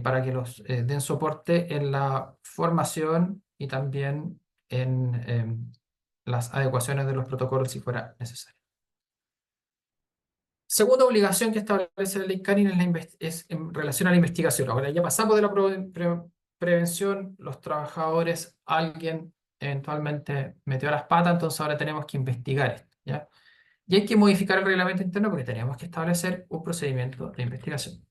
para que los den soporte en la formación y también en las adecuaciones de los protocolos si fuera necesario. Segunda obligación que establece la ley Canin es en relación a la investigación. Ahora ya pasamos de la prevención, los trabajadores, alguien eventualmente metió las patas, entonces ahora tenemos que investigar esto, ¿ya? Y hay que modificar el reglamento interno porque tenemos que establecer un procedimiento de investigación.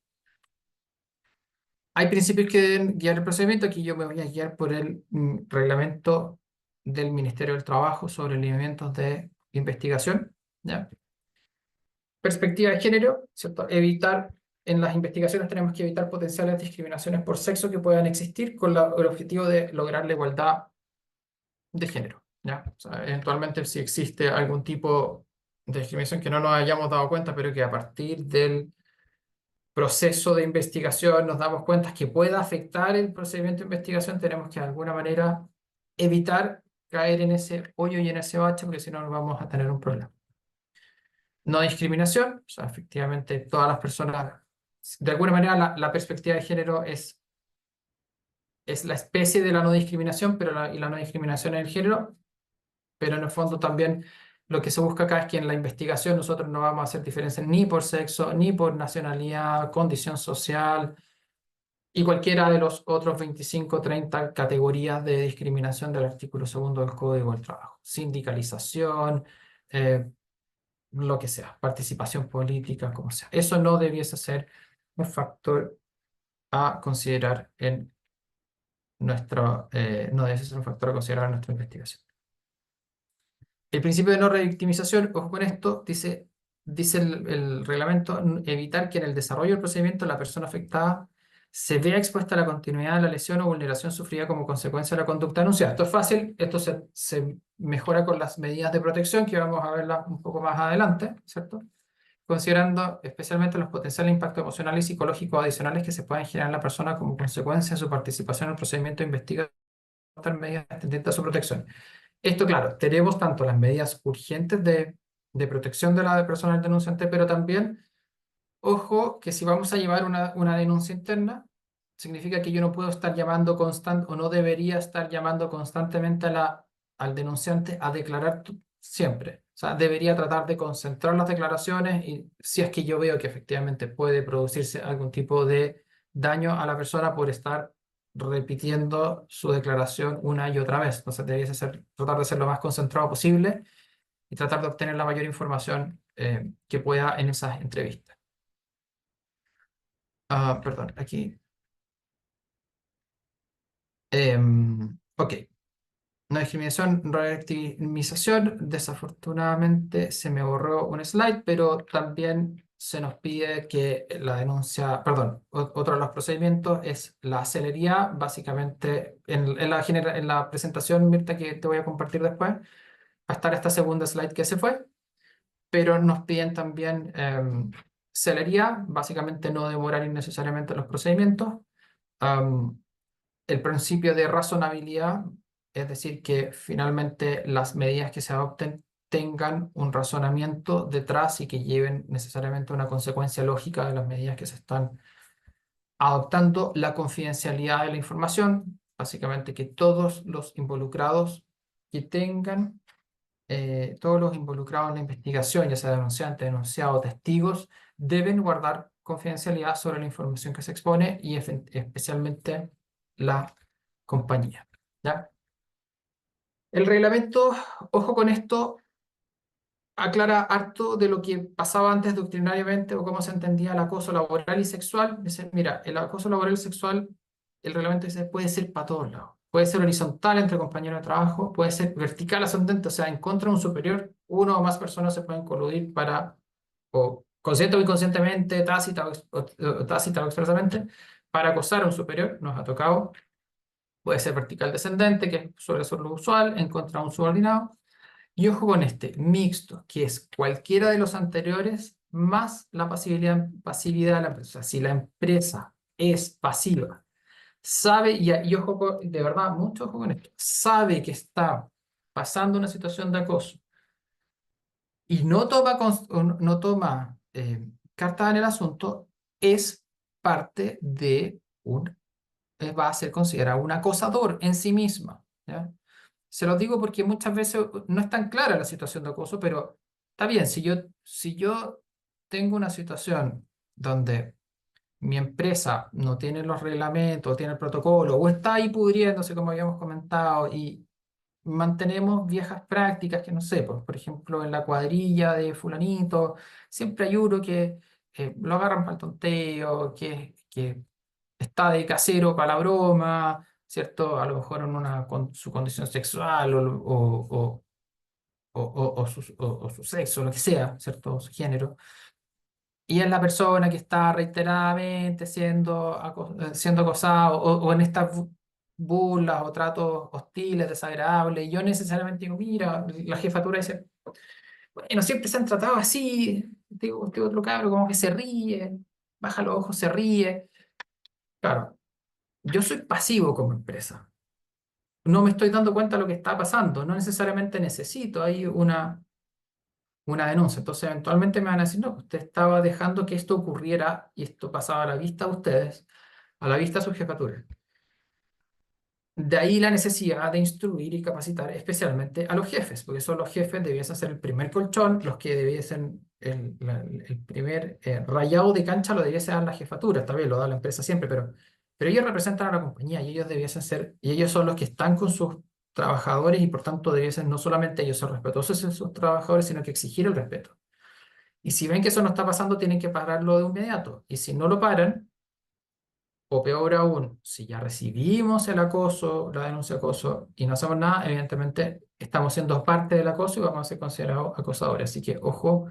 Hay principios que deben guiar el procedimiento. Aquí yo me voy a guiar por el reglamento del Ministerio del Trabajo sobre lineamientos de investigación, ¿ya? Perspectiva de género, ¿cierto? En las investigaciones tenemos que evitar potenciales discriminaciones por sexo que puedan existir con el objetivo de lograr la igualdad de género, ¿ya? O sea, eventualmente si existe algún tipo de discriminación que no nos hayamos dado cuenta, pero que a partir del proceso de investigación nos damos cuenta que pueda afectar el procedimiento de investigación, tenemos que de alguna manera evitar caer en ese hoyo y en ese bache, porque si no vamos a tener un problema. No discriminación, o sea, efectivamente todas las personas, de alguna manera la perspectiva de género es la especie de la no discriminación, y la no discriminación es el género, pero en el fondo también lo que se busca acá es que en la investigación nosotros no vamos a hacer diferencias ni por sexo, ni por nacionalidad, condición social, y cualquiera de los otros 25 o 30 categorías de discriminación del artículo 2 del Código del Trabajo. Sindicalización, lo que sea, participación política, como sea. Eso no debiese ser un factor a considerar en no debiese ser un factor a considerar en nuestra investigación. El principio de no revictimización, ojo con esto, dice el reglamento, evitar que en el desarrollo del procedimiento la persona afectada se vea expuesta a la continuidad de la lesión o vulneración sufrida como consecuencia de la conducta anunciada. Esto es fácil, esto se mejora con las medidas de protección que vamos a verlas un poco más adelante, ¿cierto? Considerando especialmente los potenciales impactos emocionales y psicológicos adicionales que se pueden generar en la persona como consecuencia de su participación en el procedimiento de investigación, medidas tendientes a su protección. Esto, claro, tenemos tanto las medidas urgentes de protección de la persona del denunciante, pero también, ojo, que si vamos a llevar una denuncia interna, significa que yo no puedo estar llamando o no debería estar llamando constantemente al denunciante a declarar siempre. O sea, debería tratar de concentrar las declaraciones y si es que yo veo que efectivamente puede producirse algún tipo de daño a la persona por estar repitiendo su declaración una y otra vez. Entonces, tratar de ser lo más concentrado posible y tratar de obtener la mayor información que pueda en esas entrevistas. Perdón, aquí. Ok. No discriminación, revictimización. Desafortunadamente se me borró un slide, pero también se nos pide que la denuncia, perdón, otro de los procedimientos es la celeridad. Básicamente, en la presentación, Mirta, que te voy a compartir después, va a estar esta segunda slide que se fue, pero nos piden también celeridad, básicamente no demorar innecesariamente los procedimientos. Am, el principio de razonabilidad, es decir, que finalmente las medidas que se adopten tengan un razonamiento detrás y que lleven necesariamente una consecuencia lógica de las medidas que se están adoptando. La confidencialidad de la información, básicamente que todos los involucrados que tengan, todos los involucrados en la investigación, ya sea denunciante, denunciado, testigos, deben guardar confidencialidad sobre la información que se expone y especialmente la compañía, ¿ya? El reglamento, ojo con esto, aclara harto de lo que pasaba antes doctrinariamente o cómo se entendía el acoso laboral y sexual. Dice, mira, el acoso laboral y sexual, el reglamento dice, puede ser para todos lados. Puede ser horizontal entre compañeros de trabajo, puede ser vertical ascendente, o sea, en contra de un superior, uno o más personas se pueden coludir para, o consciente o inconscientemente, tácita o expresamente, para acosar a un superior. Nos ha tocado. Puede ser vertical descendente, que suele ser lo usual, en contra de un subordinado. Y ojo con este, mixto, que es cualquiera de los anteriores más la pasividad de la empresa. Si la empresa es pasiva, sabe, y ojo de verdad, mucho ojo con esto, sabe que está pasando una situación de acoso y no toma carta en el asunto, es parte de va a ser considerado un acosador en sí misma, ¿ya? Se lo digo porque muchas veces no es tan clara la situación de acoso, pero está bien, si yo tengo una situación donde mi empresa no tiene los reglamentos, tiene el protocolo, o está ahí pudriéndose, como habíamos comentado, y mantenemos viejas prácticas que no sé, pues, por ejemplo, en la cuadrilla de fulanito, siempre hay uno que lo agarran para el tonteo, que está de casero para la broma, ¿cierto? A lo mejor con su condición sexual o su sexo, lo que sea, ¿cierto? O su género. Y es la persona que está reiteradamente siendo acosado o en estas burlas o tratos hostiles, desagradables. Y yo necesariamente digo, mira, la jefatura dice, bueno, siempre se han tratado así, este otro cabro como que se ríe, baja los ojos, se ríe. Claro, yo soy pasivo como empresa. No me estoy dando cuenta de lo que está pasando. No necesariamente necesito ahí una denuncia. Entonces, eventualmente me van a decir, no, usted estaba dejando que esto ocurriera y esto pasaba a la vista de ustedes, a la vista de su jefatura. De ahí la necesidad de instruir y capacitar especialmente a los jefes, porque son los jefes debiesen ser el primer colchón, los que debiesen, el primer rayado de cancha lo debiese dar la jefatura, está bien, lo da la empresa siempre, pero ellos representan a la compañía y ellos debiesen ser, y ellos son los que están con sus trabajadores y por tanto debiesen no solamente ellos ser respetuosos en sus trabajadores, sino que exigir el respeto. Y si ven que eso no está pasando, tienen que pararlo de inmediato. Y si no lo paran, o peor aún, si ya recibimos el acoso, la denuncia de acoso y no hacemos nada, evidentemente estamos siendo parte del acoso y vamos a ser considerados acosadores. Así que ojo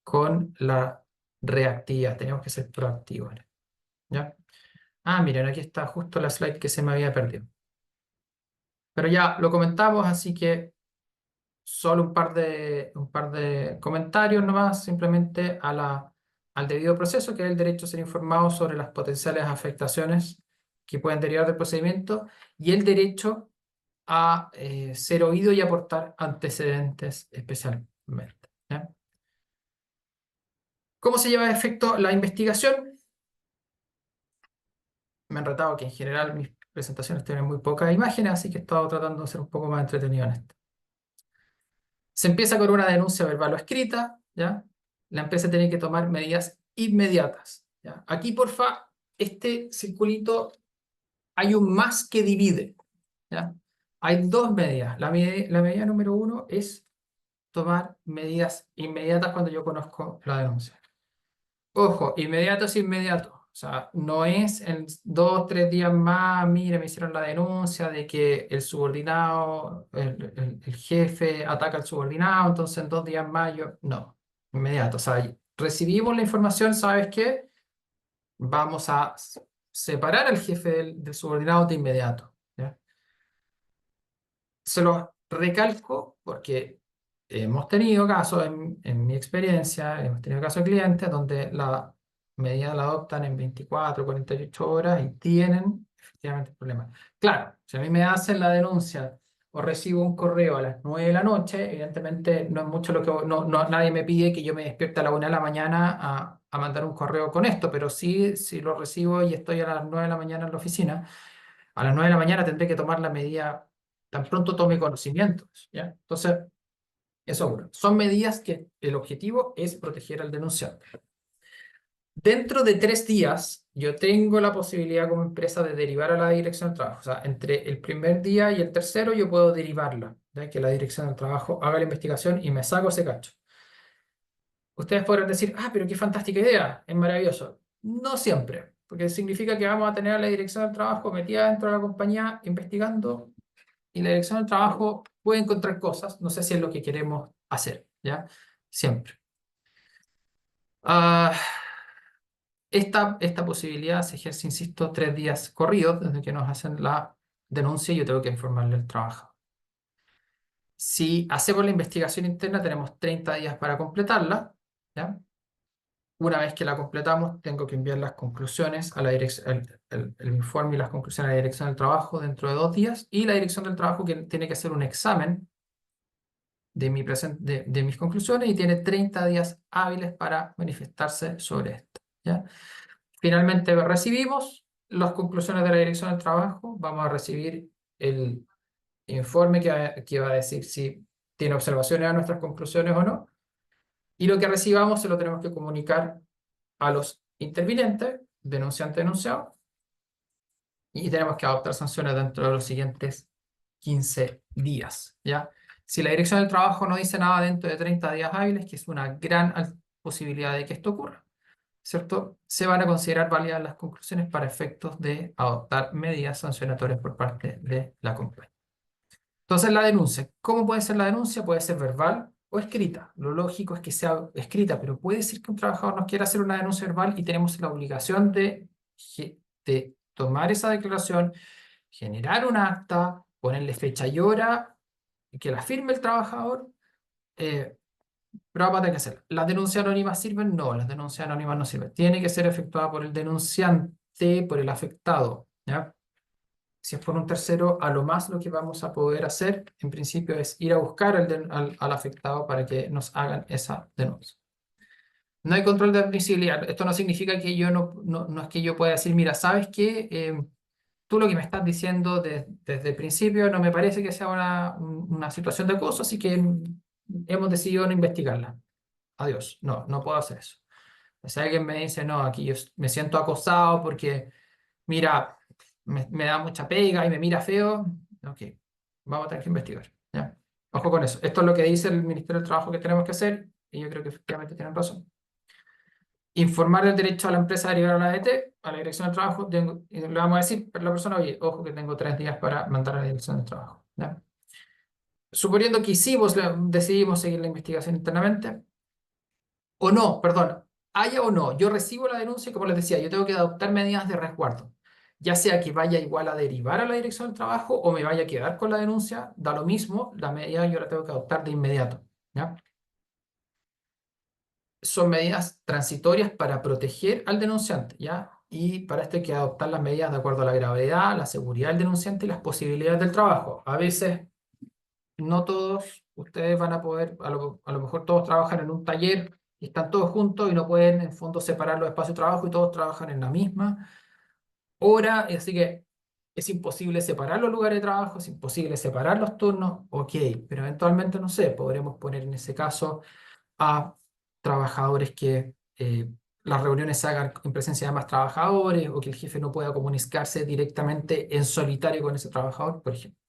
con la reactividad, tenemos que ser proactivos, ¿ya? Ah, miren, aquí está justo la slide que se me había perdido. Pero ya lo comentamos, así que solo un par de comentarios nomás, simplemente al debido proceso, que es el derecho a ser informado sobre las potenciales afectaciones que pueden derivar del procedimiento, y el derecho a ser oído y aportar antecedentes especialmente, ¿ya? ¿Cómo se lleva a efecto la investigación? Me han retado que en general mis presentaciones tienen muy pocas imágenes, así que he estado tratando de ser un poco más entretenido en esto. Se empieza con una denuncia verbal o escrita, ¿ya? La empresa tiene que tomar medidas inmediatas, ¿ya? Aquí, porfa, este circulito, hay un más que divide, ¿ya? Hay dos medidas. La medida número 1 es tomar medidas inmediatas cuando yo conozco la denuncia. Ojo, inmediato es inmediato. O sea, no es en 2 o 3 días más, mire, me hicieron la denuncia de que el subordinado, el jefe ataca al subordinado, entonces en 2 días más yo, no, inmediato. O sea, recibimos la información, ¿sabes qué? Vamos a separar al jefe del subordinado de inmediato, ¿ya? Se lo recalco porque hemos tenido casos, en mi experiencia, hemos tenido casos de clientes donde la medida la adoptan en 24, 48 horas y tienen efectivamente problemas. Claro, si a mí me hacen la denuncia o recibo un correo a las 9 de la noche, evidentemente no es mucho lo que... nadie me pide que yo me despierte a la 1 de la mañana a mandar un correo con esto, pero sí, si lo recibo y estoy a las 9 de la mañana en la oficina, a las 9 de la mañana tendré que tomar la medida tan pronto tome conocimientos, ¿ya? Entonces, eso uno. Son medidas que el objetivo es proteger al denunciante. Dentro de 3 días, yo tengo la posibilidad como empresa de derivar a la Dirección del Trabajo. O sea, entre el primer día y el tercero yo puedo derivarla, ¿ya? Que la Dirección del Trabajo haga la investigación y me saco ese cacho. Ustedes podrán decir, ah, pero qué fantástica idea, es maravilloso. No siempre, porque significa que vamos a tener a la Dirección del Trabajo metida dentro de la compañía investigando y la Dirección del Trabajo puede encontrar cosas, no sé si es lo que queremos hacer, ¿ya? Siempre. Ah, esta posibilidad se ejerce, insisto, 3 días corridos desde que nos hacen la denuncia y yo tengo que informarle al trabajo. Si hacemos la investigación interna, tenemos 30 días para completarla, ¿ya? Una vez que la completamos, tengo que enviar las conclusiones a la dirección, el informe y las conclusiones a la Dirección del Trabajo dentro de 2 días, y la Dirección del Trabajo que tiene que hacer un examen de mis conclusiones y tiene 30 días hábiles para manifestarse sobre esto, ¿ya? Finalmente recibimos las conclusiones de la Dirección del Trabajo, vamos a recibir el informe que va a decir si tiene observaciones a nuestras conclusiones o no, y lo que recibamos se lo tenemos que comunicar a los intervinientes, denunciante, denunciado, y tenemos que adoptar sanciones dentro de los siguientes 15 días, ¿ya? Si la Dirección del Trabajo no dice nada dentro de 30 días hábiles, que es una gran posibilidad de que esto ocurra, ¿cierto? Se van a considerar válidas las conclusiones para efectos de adoptar medidas sancionatorias por parte de la compañía. Entonces, la denuncia. ¿Cómo puede ser la denuncia? Puede ser verbal o escrita. Lo lógico es que sea escrita, pero puede ser que un trabajador nos quiera hacer una denuncia verbal y tenemos la obligación de tomar esa declaración, generar un acta, ponerle fecha y hora, y que la firme el trabajador, pero vamos a tener que hacerlo. ¿Las denuncias anónimas sirven? No, las denuncias anónimas no sirven. Tiene que ser efectuada por el denunciante, por el afectado, ¿ya? Si es por un tercero, a lo más lo que vamos a poder hacer, en principio, es ir a buscar al afectado para que nos hagan esa denuncia. No hay control de admisibilidad. Esto no significa que yo no es que yo pueda decir, mira, ¿sabes qué? Tú lo que me estás diciendo desde el principio no me parece que sea una situación de acoso, así que hemos decidido no investigarla. Adiós. No, no puedo hacer eso. Si alguien me dice, no, aquí yo me siento acosado porque, mira, me da mucha pega y me mira feo, ok, vamos a tener que investigar, ¿ya? Ojo con eso. Esto es lo que dice el Ministerio del Trabajo que tenemos que hacer y yo creo que efectivamente tienen razón. Informar del derecho a la empresa a derivar a la ADT, a la Dirección del Trabajo, y le vamos a decir a la persona, oye, ojo que tengo 3 días para mandar a la Dirección del Trabajo, ¿ya? Suponiendo que hicimos, decidimos seguir la investigación internamente, o no, perdón, haya o no, yo recibo la denuncia y como les decía, yo tengo que adoptar medidas de resguardo, ya sea que vaya igual a derivar a la Dirección del Trabajo o me vaya a quedar con la denuncia, da lo mismo, la medida yo la tengo que adoptar de inmediato, ¿ya? Son medidas transitorias para proteger al denunciante, ¿ya? Y para esto hay que adoptar las medidas de acuerdo a la gravedad, la seguridad del denunciante y las posibilidades del trabajo. A veces, no todos, ustedes van a poder, a lo mejor todos trabajan en un taller y están todos juntos y no pueden en fondo separar los espacios de trabajo y todos trabajan en la misma hora, así que es imposible separar los lugares de trabajo, es imposible separar los turnos, ok, pero eventualmente, no sé, podremos poner en ese caso a trabajadores que las reuniones se hagan en presencia de más trabajadores o que el jefe no pueda comunicarse directamente en solitario con ese trabajador, por ejemplo.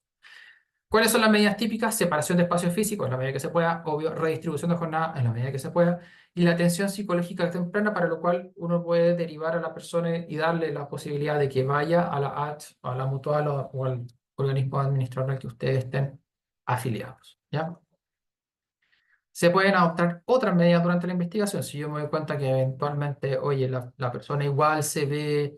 ¿Cuáles son las medidas típicas? Separación de espacios físicos en la medida que se pueda, obvio, redistribución de jornada en la medida que se pueda, y la atención psicológica temprana, para lo cual uno puede derivar a la persona y darle la posibilidad de que vaya a la ACH, a la mutual o al organismo administrador al que ustedes estén afiliados, ¿ya? Se pueden adoptar otras medidas durante la investigación. Si yo me doy cuenta que eventualmente, oye, la persona igual se ve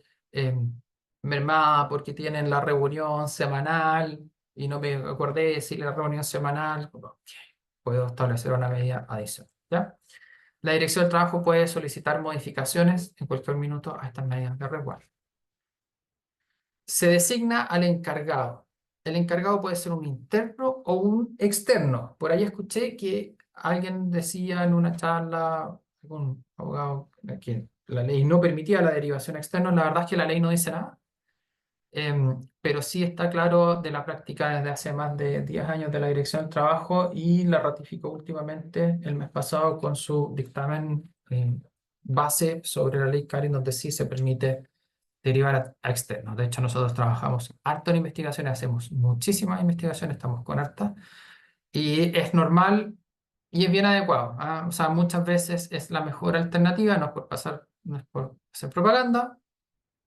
mermada porque tienen la reunión semanal y no me acordé de decirle la reunión semanal, ok, puedo establecer una medida adicional, ¿ya? La dirección del trabajo puede solicitar modificaciones en cualquier minuto a estas medidas de resguardo. Se designa al encargado. El encargado puede ser un interno o un externo. Por ahí escuché que alguien decía en una charla, algún abogado, que la ley no permitía la derivación externa. La verdad es que la ley no dice nada. Pero sí está claro de la práctica desde hace más de 10 años de la Dirección del Trabajo, y la ratificó últimamente el mes pasado con su dictamen base sobre la ley Carin, donde sí se permite derivar a externos. De hecho, nosotros trabajamos harto en investigaciones, hacemos muchísimas investigaciones, estamos con harta, y es normal y es bien adecuado, ¿ah? O sea, muchas veces es la mejor alternativa, no es por pasar, no es por hacer propaganda,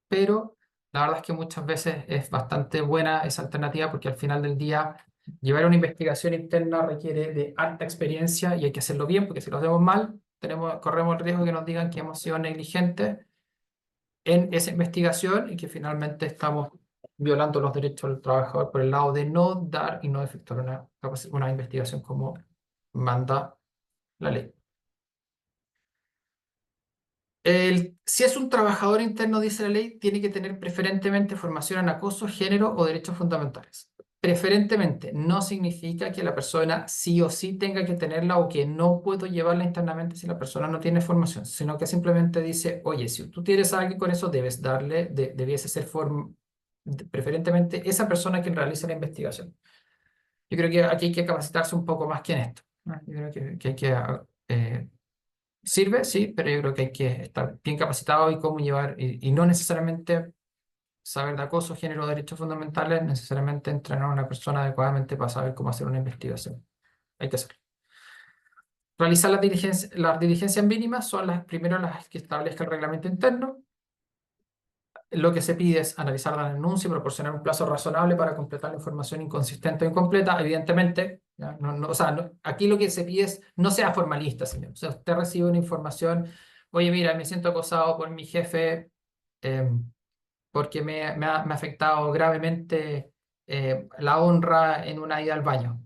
pero la verdad es que muchas veces es bastante buena esa alternativa, porque al final del día llevar una investigación interna requiere de alta experiencia y hay que hacerlo bien, porque si lo hacemos mal, corremos el riesgo de que nos digan que hemos sido negligentes en esa investigación y que finalmente estamos violando los derechos del trabajador por el lado de no dar y no efectuar una investigación como manda la ley. Si es un trabajador interno, dice la ley, tiene que tener preferentemente formación en acoso, género o derechos fundamentales. Preferentemente no significa que la persona sí o sí tenga que tenerla, o que no puedo llevarla internamente si la persona no tiene formación, sino que simplemente dice, oye, si tú tienes a alguien con eso, debes darle, debiese ser preferentemente esa persona quien realice la investigación. Yo creo que aquí hay que capacitarse un poco más que en esto, ¿no? Yo creo que hay que sirve, sí, pero yo creo que hay que estar bien capacitado y cómo llevar, y no necesariamente saber de acoso, género o derechos fundamentales, necesariamente entrenar a una persona adecuadamente para saber cómo hacer una investigación. Hay que hacerlo. Realizar las diligencias mínimas son primero las que establezca el reglamento interno. Lo que se pide es analizar la denuncia y proporcionar un plazo razonable para completar la información inconsistente o incompleta. Evidentemente, ¿ya? O sea, aquí lo que se pide es no sea formalista, señor. O sea, usted recibe una información, oye, mira, me siento acosado por mi jefe porque me ha afectado gravemente la honra en una ida al baño.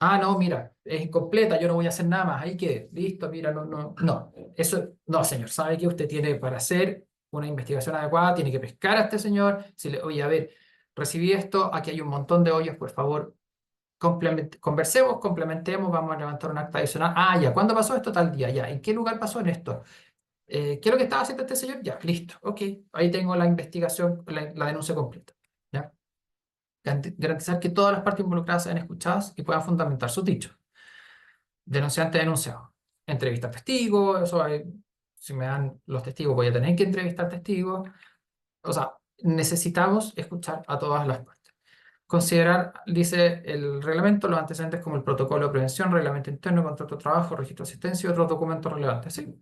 Ah, no, mira, es incompleta, yo no voy a hacer nada más. Ahí quede, listo, mira, no. Eso, no, señor, sabe que usted tiene para hacer una investigación adecuada, tiene que pescar a este señor. Si le, oye, a ver, recibí esto, aquí hay un montón de hoyos, por favor, conversemos, complementemos, vamos a levantar un acta adicional. Ah, ya, ¿cuándo pasó esto? Tal día, ya. ¿En qué lugar pasó en esto? ¿Qué es lo que estaba haciendo este señor? Ya, listo, ok. Ahí tengo la investigación, la denuncia completa. ¿Ya? Garantizar que todas las partes involucradas sean escuchadas y puedan fundamentar sus dichos. Denunciante denunciado. Entrevista a testigos, si me dan los testigos voy a tener que entrevistar testigos. O sea, necesitamos escuchar a todas las partes. Considerar, dice el reglamento, los antecedentes como el protocolo de prevención, reglamento interno, contrato de trabajo, registro de asistencia y otros documentos relevantes. Sí,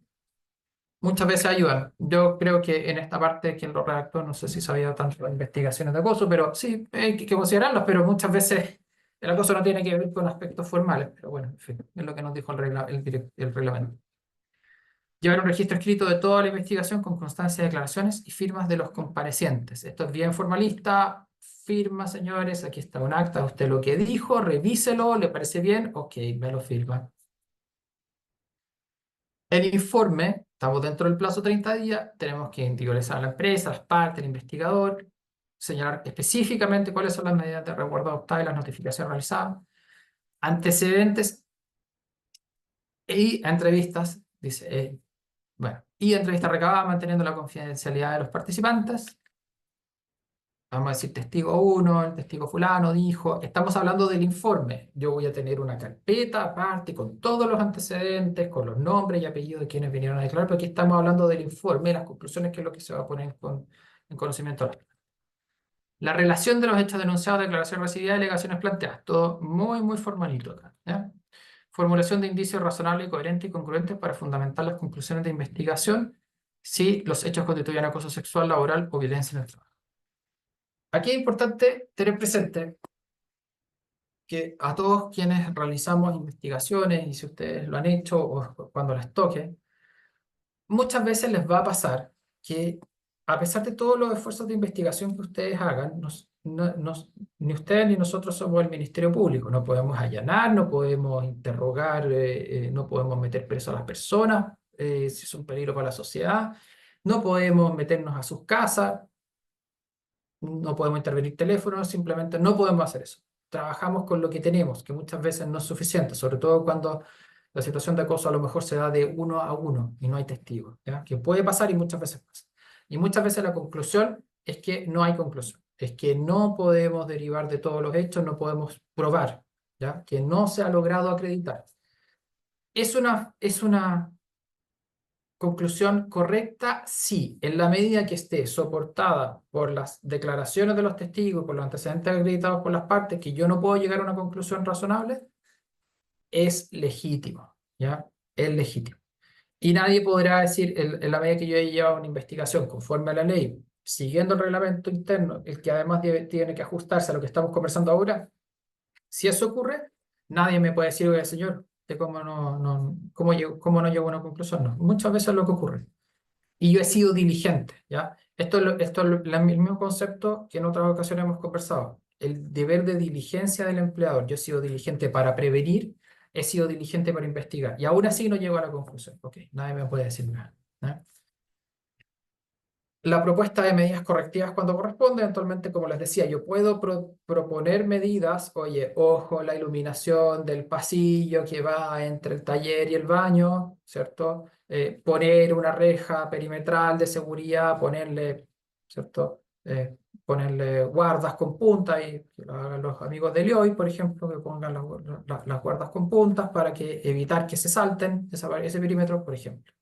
muchas veces ayudan. Yo creo que en esta parte quien lo redactó, no sé si sabía tanto de investigaciones de acoso, pero sí, hay que considerarlos, pero muchas veces el acoso no tiene que ver con aspectos formales, pero bueno, en fin, es lo que nos dijo el reglamento. Llevar un registro escrito de toda la investigación con constancia de declaraciones y firmas de los comparecientes. Esto es bien formalista. Firma, señores, aquí está un acta, usted lo que dijo, revíselo, ¿le parece bien? Ok, me lo firma. El informe, estamos dentro del plazo de 30 días, tenemos que individualizar a la empresa, las partes, el investigador, señalar específicamente cuáles son las medidas de resguardo adoptadas y las notificaciones realizadas, antecedentes y entrevistas, dice, bueno, y entrevistas recabadas manteniendo la confidencialidad de los participantes. Vamos a decir testigo 1, el testigo fulano dijo, estamos hablando del informe. Yo voy a tener una carpeta aparte con todos los antecedentes, con los nombres y apellidos de quienes vinieron a declarar, pero aquí estamos hablando del informe, las conclusiones, que es lo que se va a poner en conocimiento. La relación de los hechos denunciados, declaración recibida y alegaciones planteadas. Todo muy, muy formalito acá, ¿ya? Formulación de indicios razonables, coherentes y congruentes para fundamentar las conclusiones de investigación si los hechos constituyen acoso sexual, laboral o violencia en el trabajo. Aquí es importante tener presente que a todos quienes realizamos investigaciones, y si ustedes lo han hecho o cuando les toque, muchas veces les va a pasar que a pesar de todos los esfuerzos de investigación que ustedes hagan, ni ustedes ni nosotros somos el Ministerio Público, no podemos allanar, no podemos interrogar, no podemos meter preso a las personas si es un peligro para la sociedad, no podemos meternos a sus casas, no podemos intervenir teléfonos, simplemente no podemos hacer eso. Trabajamos con lo que tenemos, que muchas veces no es suficiente, sobre todo cuando la situación de acoso a lo mejor se da de 1 a 1 y no hay testigos, ¿ya? Que puede pasar y muchas veces pasa. Y muchas veces la conclusión es que no hay conclusión, es que no podemos derivar de todos los hechos, no podemos probar, ¿ya? Que no se ha logrado acreditar. Es una conclusión correcta, sí, en la medida que esté soportada por las declaraciones de los testigos, por los antecedentes acreditados por las partes, que yo no puedo llegar a una conclusión razonable, es legítimo, ¿ya? Es legítimo. Y nadie podrá decir, en la medida que yo he llevado una investigación conforme a la ley, siguiendo el reglamento interno, el que además tiene que ajustarse a lo que estamos conversando ahora, si eso ocurre, nadie me puede decir, oye, señor, ¿cómo no llego a una conclusión? No, muchas veces es lo que ocurre. Y yo he sido diligente, ¿ya? Esto es el mismo concepto que en otras ocasiones hemos conversado. El deber de diligencia del empleador. Yo he sido diligente para prevenir, he sido diligente para investigar. Y aún así no llego a la conclusión. Ok, nadie me puede decir nada, ¿ya? La propuesta de medidas correctivas cuando corresponde, eventualmente, como les decía, yo puedo proponer medidas, oye, ojo, la iluminación del pasillo que va entre el taller y el baño, ¿cierto? Poner una reja perimetral de seguridad, ponerle, ¿cierto? Ponerle guardas con punta, y que lo hagan los amigos de Leoy, por ejemplo, que pongan las guardas con puntas para evitar que se salten ese perímetro, por ejemplo.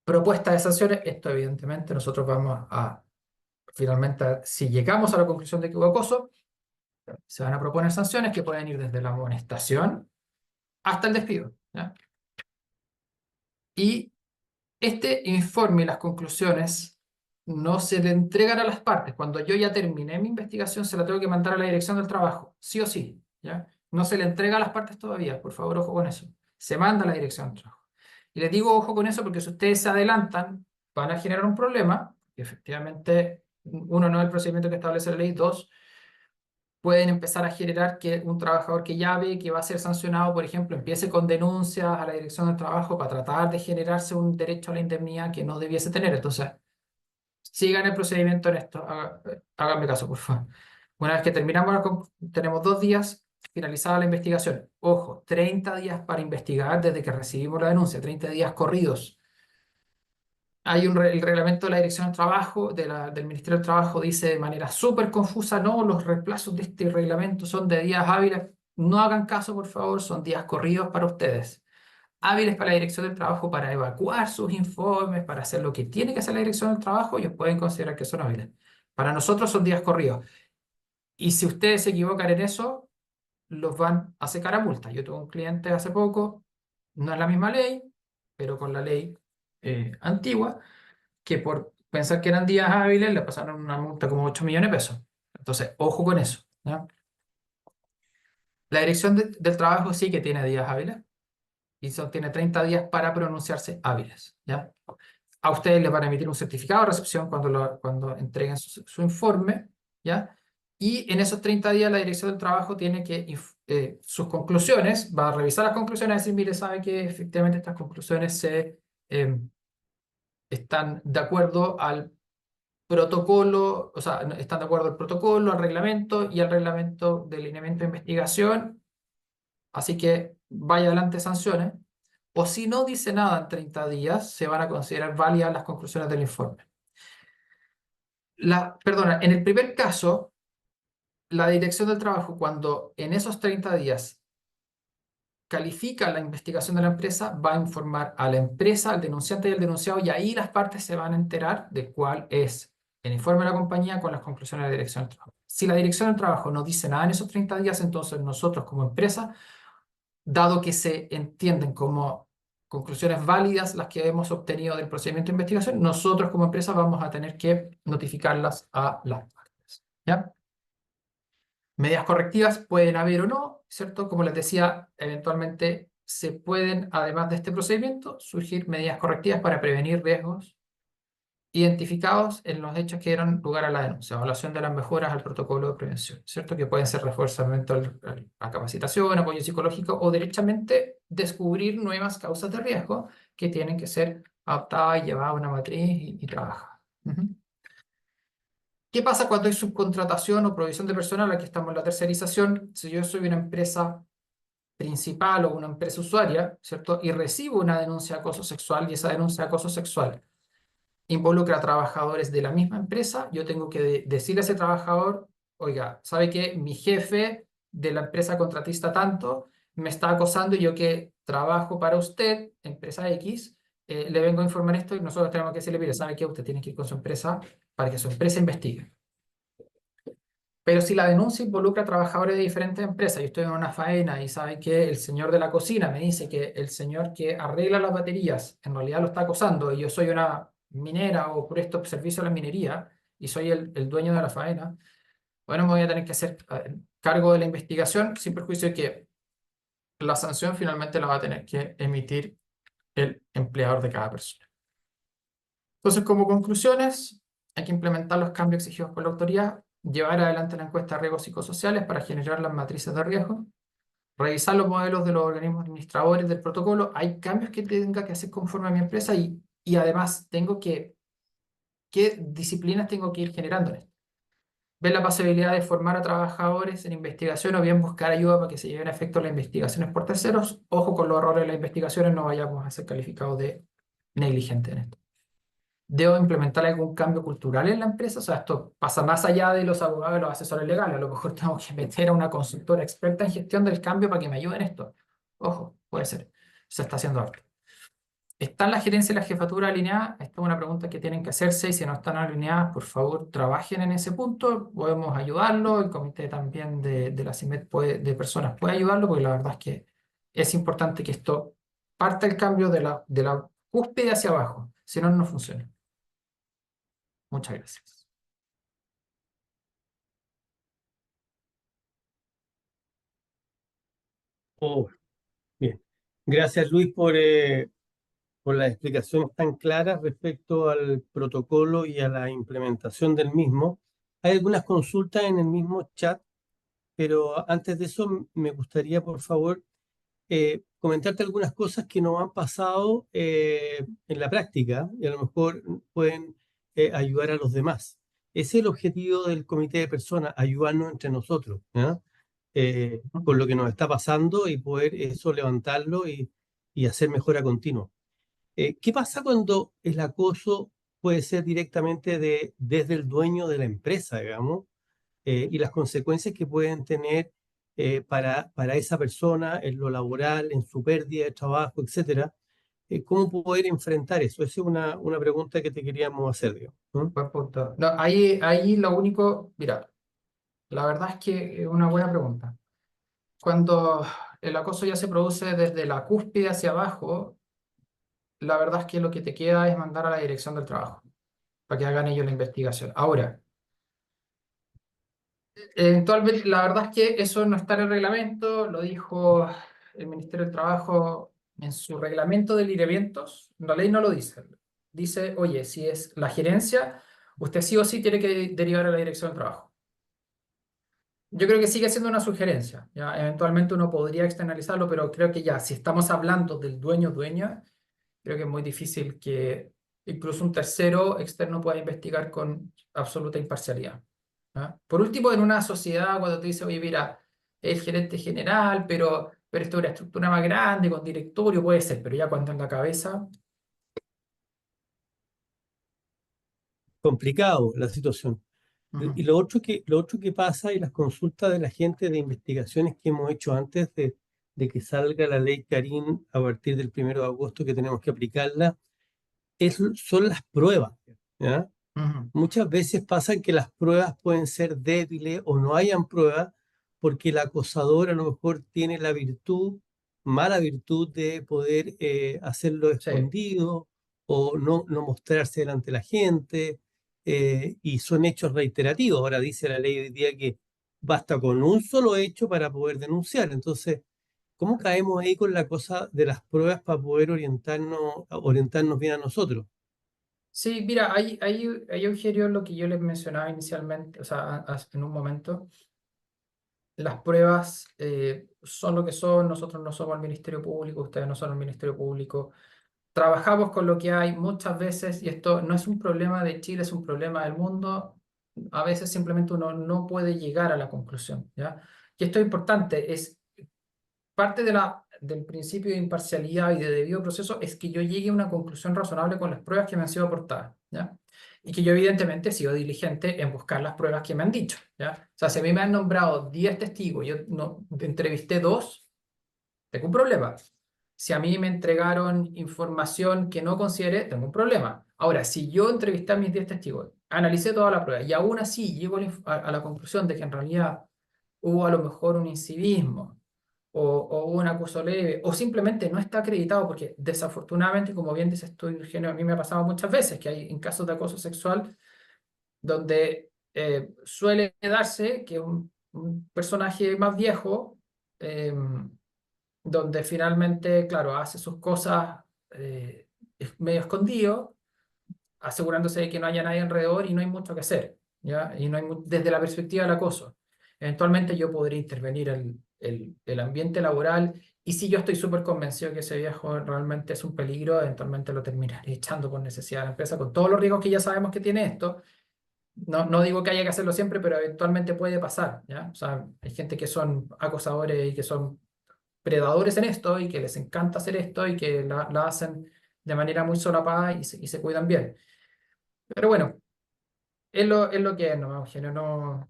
Propuesta de sanciones, esto evidentemente nosotros vamos a, finalmente, si llegamos a la conclusión de que hubo acoso, se van a proponer sanciones que pueden ir desde la amonestación hasta el despido, ¿ya? Y este informe y las conclusiones no se le entregan a las partes. Cuando yo ya terminé mi investigación, se la tengo que mandar a la dirección del trabajo, sí o sí, ¿ya? No se le entrega a las partes todavía, por favor, ojo con eso. Se manda a la dirección del trabajo. Y les digo ojo con eso porque si ustedes se adelantan, van a generar un problema, que efectivamente, uno, no es el procedimiento que establece la ley, dos, pueden empezar a generar que un trabajador que ya ve que va a ser sancionado, por ejemplo, empiece con denuncias a la dirección del trabajo para tratar de generarse un derecho a la indemnidad que no debiese tener. Entonces, sigan el procedimiento en esto, háganme caso, por favor. Una vez que terminamos, tenemos 2 días finalizada la investigación. Ojo, 30 días para investigar desde que recibimos la denuncia, 30 días corridos. Hay el reglamento de la Dirección del Trabajo, del Ministerio del Trabajo, dice de manera súper confusa, no, los reemplazos de este reglamento son de días hábiles. No hagan caso, por favor, son días corridos para ustedes. Hábiles para la Dirección del Trabajo para evacuar sus informes, para hacer lo que tiene que hacer la Dirección del Trabajo, ellos pueden considerar que son hábiles. Para nosotros son días corridos. Y si ustedes se equivocan en eso, los van a sacar a multa. Yo tuve un cliente hace poco, no es la misma ley, pero con la ley antigua, que por pensar que eran días hábiles le pasaron una multa como 8 millones de pesos. Entonces, ojo con eso, ¿ya? La Dirección del Trabajo sí que tiene días hábiles y tiene 30 días para pronunciarse hábiles, ¿ya? A ustedes les van a emitir un certificado de recepción cuando entreguen su informe, ¿ya? Y en esos 30 días la Dirección del Trabajo tiene que, sus conclusiones, va a revisar las conclusiones y decir, mire, sabe que efectivamente estas conclusiones están de acuerdo al protocolo, o sea, están de acuerdo al protocolo, al reglamento y al reglamento de lineamiento de investigación, así que vaya adelante sanciones, o si no dice nada en 30 días, se van a considerar válidas las conclusiones del informe. Perdona, en el primer caso, la Dirección del Trabajo, cuando en esos 30 días califica la investigación de la empresa, va a informar a la empresa, al denunciante y al denunciado, y ahí las partes se van a enterar de cuál es el informe de la compañía con las conclusiones de la dirección del trabajo. Si la dirección del trabajo no dice nada en esos 30 días, entonces nosotros como empresa, dado que se entienden como conclusiones válidas las que hemos obtenido del procedimiento de investigación, nosotros como empresa vamos a tener que notificarlas a las partes. ¿Ya? Medidas correctivas pueden haber o no, ¿cierto? Como les decía, eventualmente se pueden, además de este procedimiento, surgir medidas correctivas para prevenir riesgos identificados en los hechos que dieron lugar a la denuncia, evaluación de las mejoras al protocolo de prevención, ¿cierto? Que pueden ser reforzamiento a capacitación, apoyo psicológico o derechamente descubrir nuevas causas de riesgo que tienen que ser adaptadas y llevadas a una matriz y trabajadas. ¿Qué pasa cuando hay subcontratación o provisión de personal? Aquí estamos en la tercerización. Si yo soy una empresa principal o una empresa usuaria, ¿cierto? Y recibo una denuncia de acoso sexual y esa denuncia de acoso sexual involucra a trabajadores de la misma empresa, yo tengo que decirle a ese trabajador, oiga, ¿sabe qué? Mi jefe de la empresa contratista tanto me está acosando y yo que trabajo para usted, empresa X, le vengo a informar esto y nosotros tenemos que decirle, mire, ¿sabe qué? Usted tiene que ir con su empresa para que su empresa investigue. Pero si la denuncia involucra a trabajadores de diferentes empresas, yo estoy en una faena y sabe que el señor de la cocina me dice que el señor que arregla las baterías en realidad lo está acosando y yo soy una minera o presto servicio a la minería y soy el dueño de la faena, bueno, me voy a tener que hacer cargo de la investigación sin perjuicio de que la sanción finalmente la va a tener que emitir el empleador de cada persona. Entonces, como conclusiones, hay que implementar los cambios exigidos por la autoridad, llevar adelante la encuesta de riesgos psicosociales para generar las matrices de riesgo, revisar los modelos de los organismos administradores del protocolo. Hay cambios que tenga que hacer conforme a mi empresa y además tengo que, ¿qué disciplinas tengo que ir generando en esto? Ver la posibilidad de formar a trabajadores en investigación o bien buscar ayuda para que se lleven a efecto las investigaciones por terceros. Ojo con los errores de las investigaciones, no vayamos a ser calificados de negligentes en esto. ¿Debo implementar algún cambio cultural en la empresa? O sea, esto pasa más allá de los abogados y los asesores legales. A lo mejor tengo que meter a una consultora experta en gestión del cambio para que me ayude en esto. Ojo, puede ser. Se está haciendo harto. ¿Están la gerencia y la jefatura alineadas? Esta es una pregunta que tienen que hacerse y si no están alineadas, por favor, trabajen en ese punto. Podemos ayudarlo. El comité también de la CIMED de personas puede ayudarlo porque la verdad es que es importante que esto parta el cambio de la cúspide hacia abajo. Si no, no funciona. Muchas gracias. Oh, bien. Gracias, Luis, por las explicaciones tan claras respecto al protocolo y a la implementación del mismo. Hay algunas consultas en el mismo chat, pero antes de eso me gustaría, por favor, comentarte algunas cosas que nos han pasado en la práctica y a lo mejor pueden ayudar a los demás. Ese es el objetivo del comité de personas, ayudarnos entre nosotros, ¿ya? Con lo que nos está pasando y poder eso levantarlo y hacer mejora continua. ¿Qué pasa cuando el acoso puede ser directamente desde el dueño de la empresa, digamos, y las consecuencias que pueden tener para esa persona en lo laboral, en su pérdida de trabajo, etcétera? ¿Cómo poder enfrentar eso? Esa es una pregunta que te queríamos hacer, digamos, ¿no? Buen punto. No, ahí lo único, mira, la verdad es que es una buena pregunta. Cuando el acoso ya se produce desde la cúspide hacia abajo, la verdad es que lo que te queda es mandar a la dirección del trabajo para que hagan ellos la investigación. Ahora, eventualmente, la verdad es que eso no está en el reglamento, lo dijo el Ministerio del Trabajo en su reglamento de lineamientos, la ley no lo dice. Dice, oye, si es la gerencia, usted sí o sí tiene que derivar a la dirección del trabajo. Yo creo que sigue siendo una sugerencia, ¿ya? Eventualmente uno podría externalizarlo, pero creo que ya, si estamos hablando del dueño-dueña, creo que es muy difícil que incluso un tercero externo pueda investigar con absoluta imparcialidad. ¿Ya? Por último, en una sociedad, cuando te dice, oye, mira, es gerente general, pero esto es una estructura más grande, con directorio, puede ser, pero ya cuando en la cabeza... Complicado la situación. Y lo otro que pasa y las consultas de la gente de investigaciones que hemos hecho antes de que salga la ley Karim a partir del 1 de agosto que tenemos que aplicarla, son las pruebas, ¿ya? Ujú. Muchas veces pasa que las pruebas pueden ser débiles o no hayan pruebas porque el acosador a lo mejor tiene la virtud, mala virtud de poder hacerlo Sí. escondido o no mostrarse delante de la gente, y son hechos reiterativos. Ahora dice la ley hoy día que basta con un solo hecho para poder denunciar. Entonces, ¿cómo caemos ahí con la cosa de las pruebas para poder orientarnos bien a nosotros? Sí, mira, ahí Eugenio, lo que yo les mencionaba inicialmente, o sea, en un momento, las pruebas son lo que son, nosotros no somos el Ministerio Público, ustedes no son el Ministerio Público, trabajamos con lo que hay muchas veces, y esto no es un problema de Chile, es un problema del mundo, a veces simplemente uno no puede llegar a la conclusión, ¿ya? Y esto es importante, es parte del principio de imparcialidad y de debido proceso es que yo llegue a una conclusión razonable con las pruebas que me han sido aportadas, ¿ya? Y que yo evidentemente he sido diligente en buscar las pruebas que me han dicho, ¿ya? O sea, si a mí me han nombrado 10 testigos, yo no, entrevisté 2, tengo un problema. Si a mí me entregaron información que no consideré, tengo un problema. Ahora, si yo entrevisté a mis 10 testigos, analicé toda la prueba y aún así llego a la conclusión de que en realidad hubo a lo mejor un incivismo o un acuso leve, o simplemente no está acreditado, porque desafortunadamente, como bien dices tú, Eugenio, a mí me ha pasado muchas veces que hay en casos de acoso sexual donde suele darse que un personaje más viejo, donde finalmente, claro, hace sus cosas medio escondido, asegurándose de que no haya nadie alrededor y no hay mucho que hacer, ¿ya? Y no hay desde la perspectiva del acoso. Eventualmente yo podría intervenir el ambiente laboral y si yo estoy súper convencido que ese viejo realmente es un peligro, eventualmente lo terminaré echando por necesidad de la empresa, con todos los riesgos que ya sabemos que tiene esto. No, no digo que haya que hacerlo siempre, pero eventualmente puede pasar, ¿ya? O sea, hay gente que son acosadores y que son predadores en esto y que les encanta hacer esto y que la hacen de manera muy solapada y se cuidan bien. Pero bueno, es lo que es, ¿no, Eugenio? No,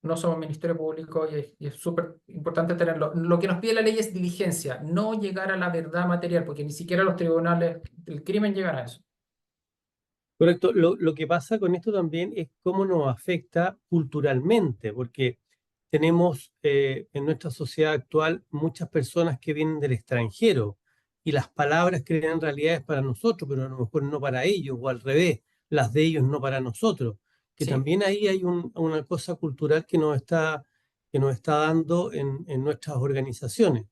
no somos Ministerio Público y es súper importante tenerlo. Lo que nos pide la ley es diligencia, no llegar a la verdad material, porque ni siquiera los tribunales del crimen llegan a eso. Correcto. Lo que pasa con esto también es cómo nos afecta culturalmente, porque tenemos en nuestra sociedad actual muchas personas que vienen del extranjero y las palabras crean realidades para nosotros, pero a lo mejor no para ellos, o al revés, las de ellos no para nosotros. Que Sí, también ahí hay una cosa cultural que nos está dando en nuestras organizaciones.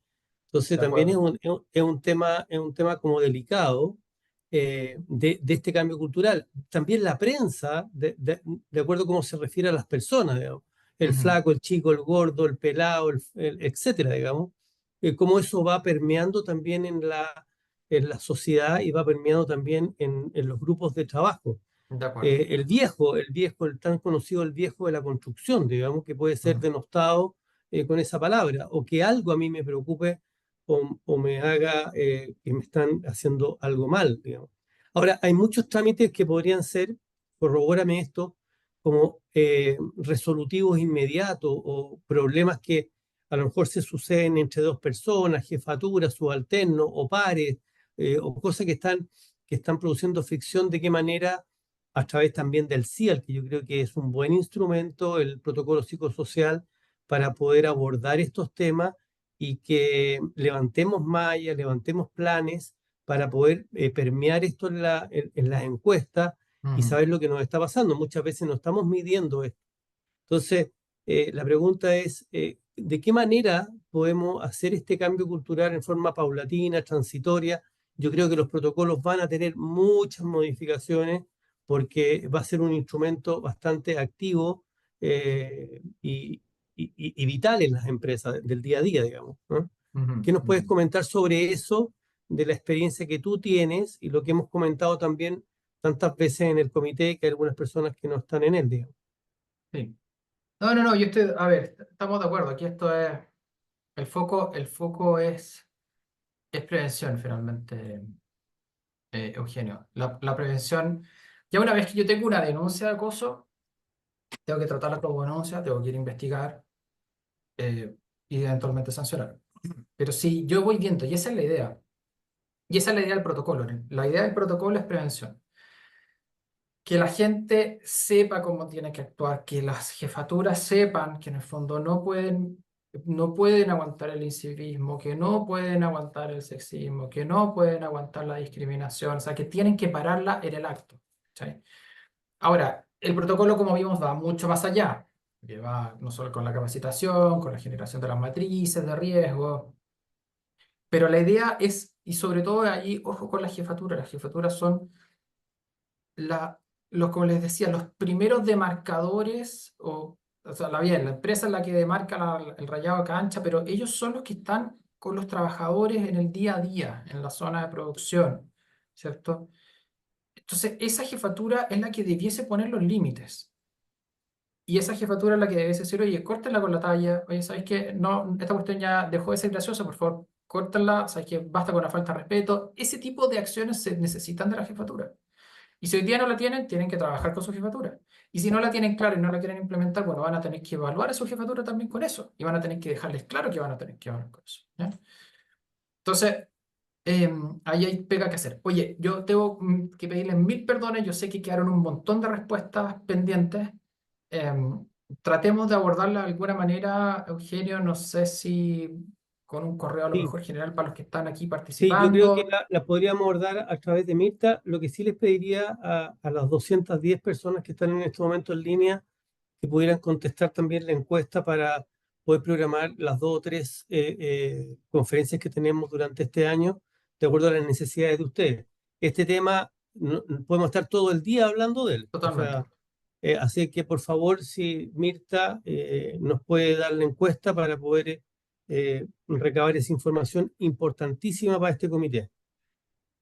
Entonces de también es acuerdo. un, es un tema como delicado, de este cambio cultural. También la prensa, de acuerdo a cómo se refiere a las personas, digamos, el Ujú, flaco, el chico, el gordo, el pelado, etcétera, digamos, cómo eso va permeando también en la sociedad y va permeando también en los grupos de trabajo. de acuerdo. El tan conocido el viejo de la construcción, digamos, que puede ser Ujú, denostado con esa palabra, o que algo a mí me preocupe o me haga que me están haciendo algo mal, digamos. Ahora, hay muchos trámites que podrían ser, corrobórame esto, como resolutivos inmediatos o problemas que a lo mejor se suceden entre dos personas, jefaturas, subalternos o pares, o cosas que están produciendo fricción. ¿De qué manera? A través también del CIAL, que yo creo que es un buen instrumento, el protocolo psicosocial, para poder abordar estos temas y que levantemos mallas, levantemos planes para poder permear esto en las encuestas y ujú, saber lo que nos está pasando. Muchas veces no estamos midiendo esto. Entonces, la pregunta es, ¿de qué manera podemos hacer este cambio cultural en forma paulatina, transitoria? Yo creo que los protocolos van a tener muchas modificaciones porque va a ser un instrumento bastante activo y vital en las empresas del día a día, digamos, ¿no? ujú, ¿Qué nos puedes ujú. comentar sobre eso, de la experiencia que tú tienes y lo que hemos comentado también tantas veces en el comité, que hay algunas personas que no están en él, digamos? Sí. No, no, no, yo estoy, a ver, estamos de acuerdo, aquí esto es, el foco es prevención finalmente, Eugenio. La prevención, ya una vez que yo tengo una denuncia de acoso, tengo que tratarla como denuncia, tengo que ir a investigar eh, y eventualmente sancionar. Pero si yo voy viendo, y esa es la idea, y esa es la idea del protocolo, ¿no? La idea del protocolo es prevención. que la gente sepa cómo tiene que actuar, que las jefaturas sepan que en el fondo no pueden aguantar el incivismo, que no pueden aguantar el sexismo, que no pueden aguantar la discriminación, o sea, que tienen que pararla en el acto. ¿Cachai? Ahora, el protocolo, como vimos, va mucho más allá, que va no solo con la capacitación, con la generación de las matrices de riesgo, pero la idea es, y sobre todo ahí, ojo con las jefaturas son como les decía, los primeros demarcadores, o sea, la empresa es la que demarca el rayado de cancha, pero ellos son los que están con los trabajadores en el día a día, en la zona de producción, ¿cierto? Entonces, esa jefatura es la que debiese poner los límites. Y esa jefatura es la que debiese decir, oye, córtenla con la talla, oye, ¿sabes qué? No, esta cuestión ya dejó de ser graciosa, por favor, córtenla, ¿sabes qué? Basta con la falta de respeto. Ese tipo de acciones se necesitan de la jefatura. Y si hoy día no la tienen, tienen que trabajar con su jefatura. Y si no la tienen claro y no la quieren implementar, bueno, van a tener que evaluar a su jefatura también con eso. Y van a tener que dejarles claro que van a tener que evaluar con eso. ¿Ya? Entonces, ahí hay pega que hacer. Oye, yo tengo que pedirles mil perdones. Yo sé que quedaron un montón de respuestas pendientes. Em, Tratemos de abordarla de alguna manera, Eugenio. No sé si con un correo a lo Sí, mejor general para los que están aquí sí, yo creo que participando. la podríamos abordar a través de Mirta. Lo que sí les pediría a las 210 personas que están en este momento en línea que pudieran contestar también la encuesta para poder programar las 2 o 3 conferencias que tenemos durante este año, de acuerdo a las necesidades de ustedes. Este tema, podemos estar todo el día hablando de él. O Totalmente. sea, así que por favor, si Mirta nos puede dar la encuesta para poder recabar esa información importantísima para este comité.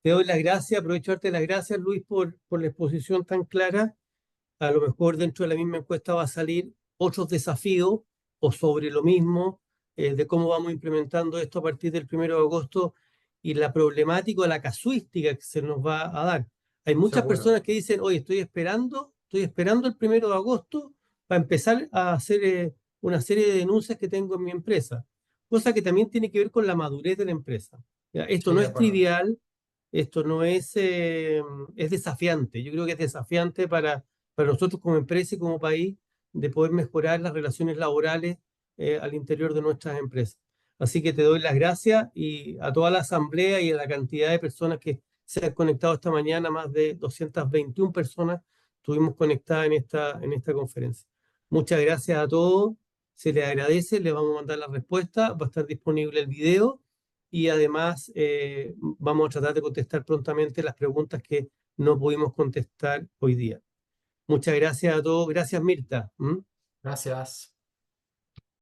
Te doy las gracias, aprovecho de darte las gracias, Luis, por la exposición tan clara. A lo mejor dentro de la misma encuesta va a salir otros desafíos o sobre lo mismo, de cómo vamos implementando esto a partir del 1 de agosto y la problemática o la casuística que se nos va a dar. Hay muchas Seguro. personas que dicen, oye, estoy esperando el 1 de agosto para empezar a hacer una serie de denuncias que tengo en mi empresa, cosa que también tiene que ver con la madurez de la empresa. Ya, esto Sí, no de es acuerdo. trivial, esto no es, es desafiante. Yo creo que es desafiante para nosotros como empresa y como país de poder mejorar las relaciones laborales al interior de nuestras empresas. Así que te doy las gracias y a toda la asamblea y a la cantidad de personas que se han conectado esta mañana, más de 221 personas estuvimos conectadas en esta conferencia. Muchas gracias a todos, se les agradece, les vamos a mandar la respuesta, va a estar disponible el video y además vamos a tratar de contestar prontamente las preguntas que no pudimos contestar hoy día. Muchas gracias a todos. Gracias, Mirta. ¿Mm? Gracias.